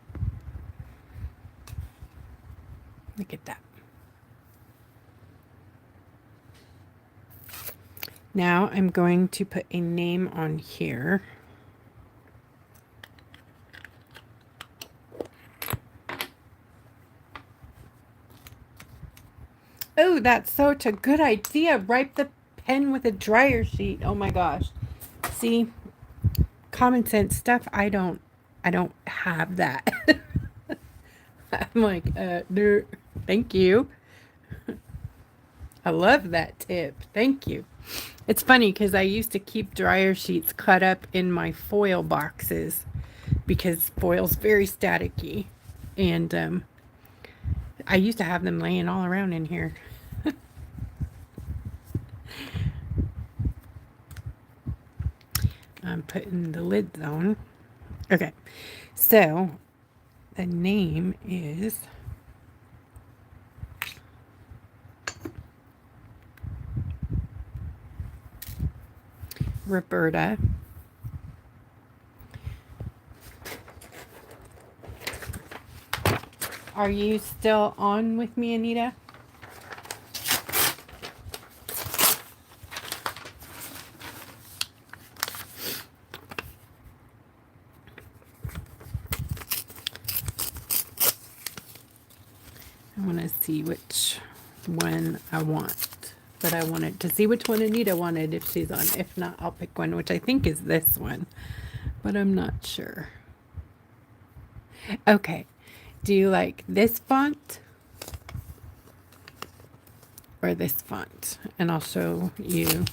Look at that. Now I'm going to put a name on here. Oh, that's such a good idea. Wipe the pen with a dryer sheet. Oh my gosh. See, common sense stuff. I don't have that. I'm like, no, thank you. I love that tip. Thank you. It's funny because I used to keep dryer sheets cut up in my foil boxes because foil's very staticky. And I used to have them laying all around in here. I'm putting the lids on. Okay, so the name is Roberta. Are you still on with me, Anita? I want to see which one I want. But I wanted to see which one Anita wanted if she's on. If not, I'll pick one, which I think is this one. But I'm not sure. Okay. Do you like this font? Or this font? And I'll show you.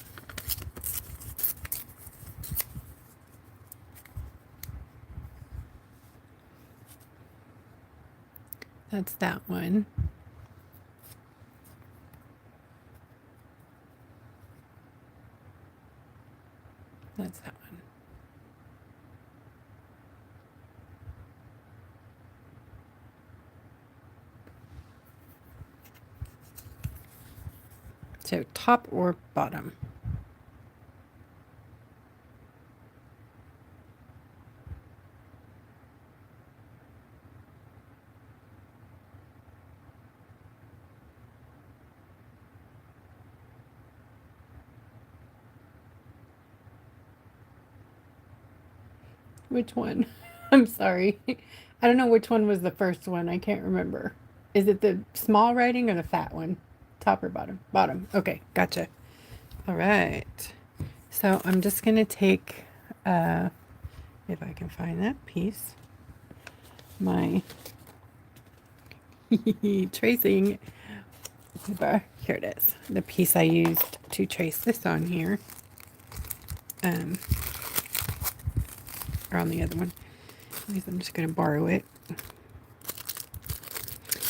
That's that one. That's that one. So top or bottom? Which one? I'm sorry. I don't know which one was the first one. I can't remember. Is it the small writing or the fat one? Top or bottom? Bottom. Okay, gotcha. All right. So I'm just going to take, if I can find that piece, my tracing bar. Here it is. The piece I used to trace this on here. Or on the other one. I'm just going to borrow it.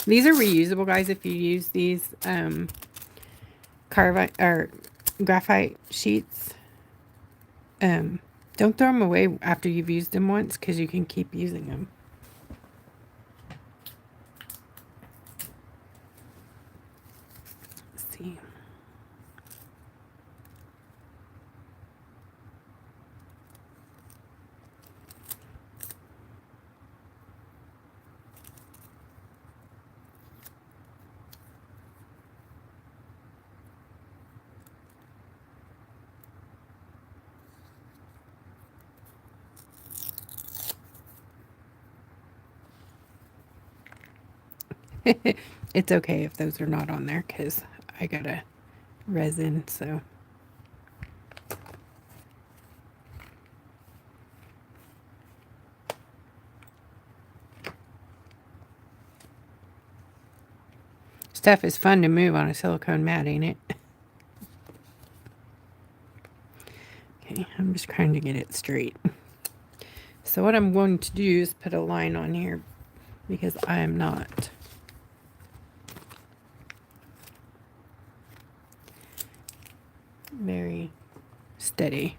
These are reusable, guys, if you use these carbide or graphite sheets. Don't throw them away after you've used them once because you can keep using them. Let's see. It's okay if those are not on there because I got a resin, so. Stuff is fun to move on a silicone mat, ain't it? Okay, I'm just trying to get it straight. So what I'm going to do is put a line on here because I am not very steady.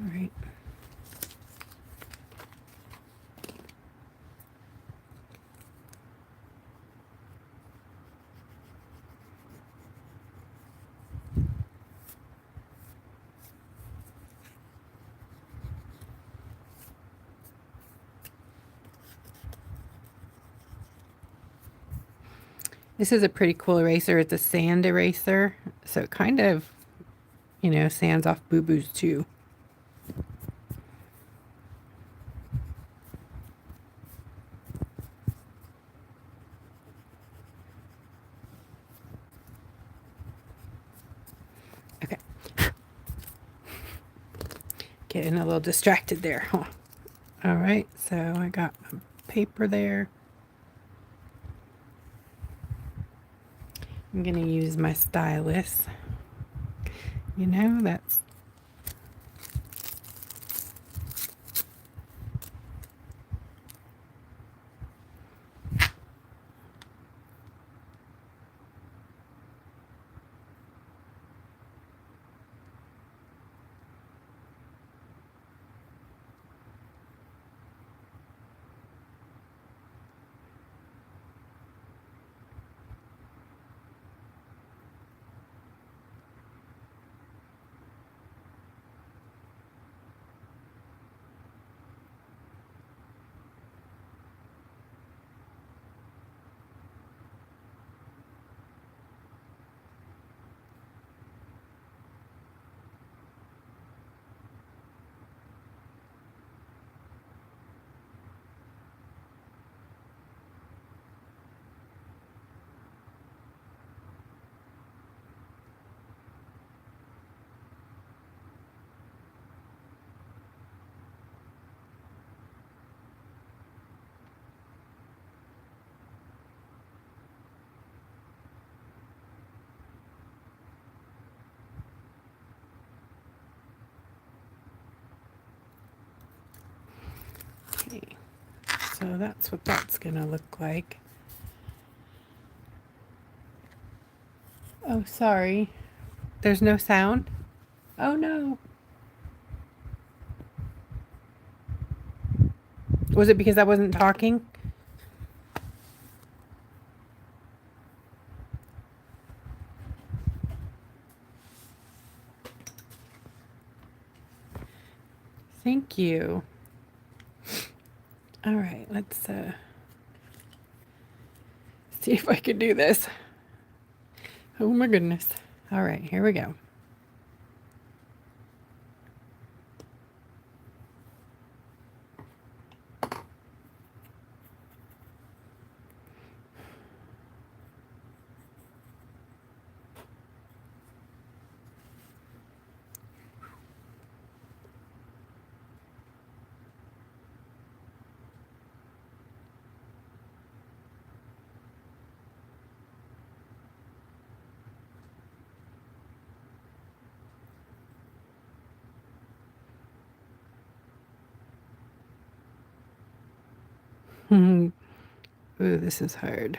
All right. This is a pretty cool eraser. It's a sand eraser, so it kind of, sands off boo-boos too. Okay. Getting a little distracted there. Huh? All right, so I got my paper there. I'm going to use my stylus. That's okay. So that's what that's going to look like. Oh, sorry. There's no sound? Oh, no. Was it because I wasn't talking? Thank you. All right, let's see if I can do this. Oh my goodness. All right, here we go. Ooh, this is hard.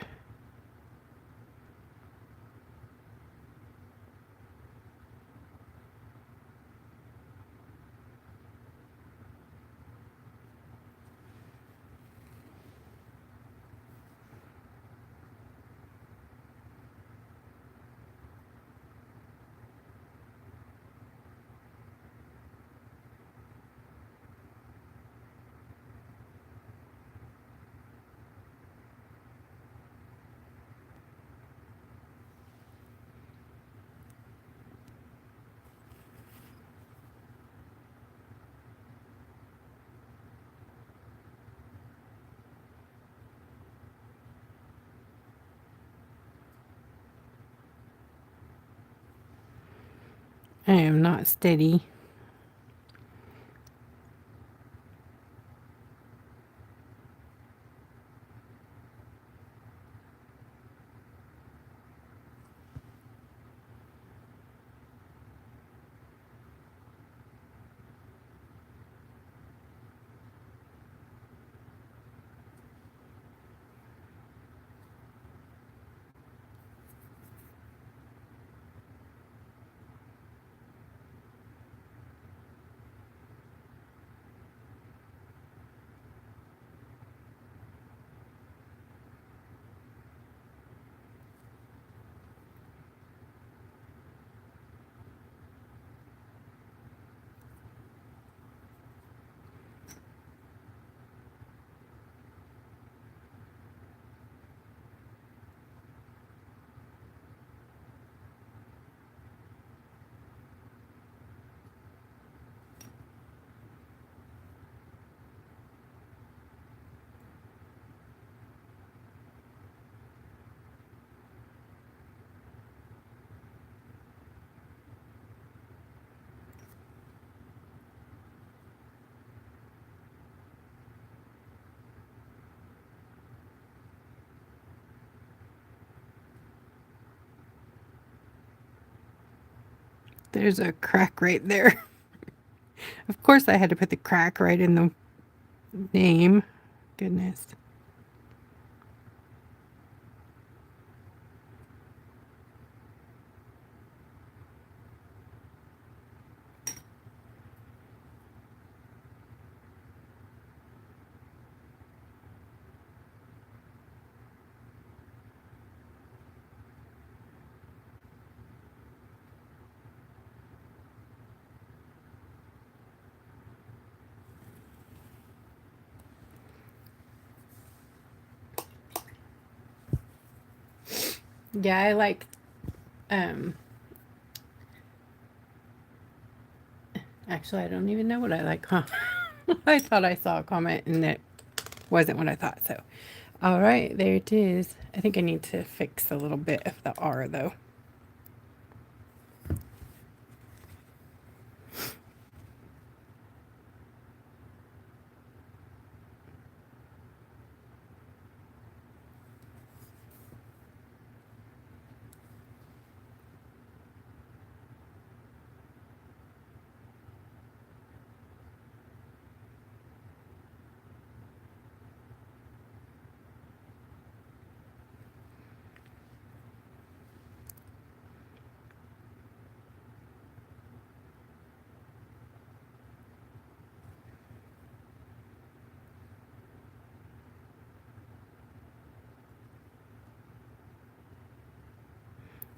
I am not steady. There's a crack right there. Of course I had to put the crack right in the name. Goodness. Yeah, I like, um, actually, I don't even know what I like, huh? I thought I saw a comment and it wasn't what I thought, so. All right, there it is. I think I need to fix a little bit of the R, though.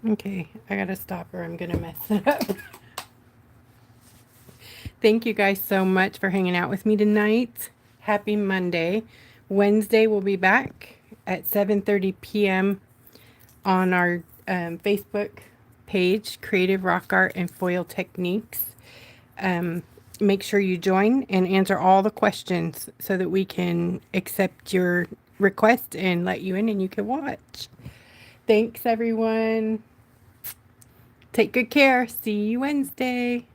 Okay, I gotta stop or I'm gonna mess it up. Thank you guys so much for hanging out with me tonight. Happy Monday. Wednesday we'll be back at 7:30 p.m. on our Facebook page, Creative Rock Art and Foil Techniques. Make sure you join and answer all the questions so that we can accept your request and let you in and you can watch. Thanks, everyone. Take good care. See you Wednesday.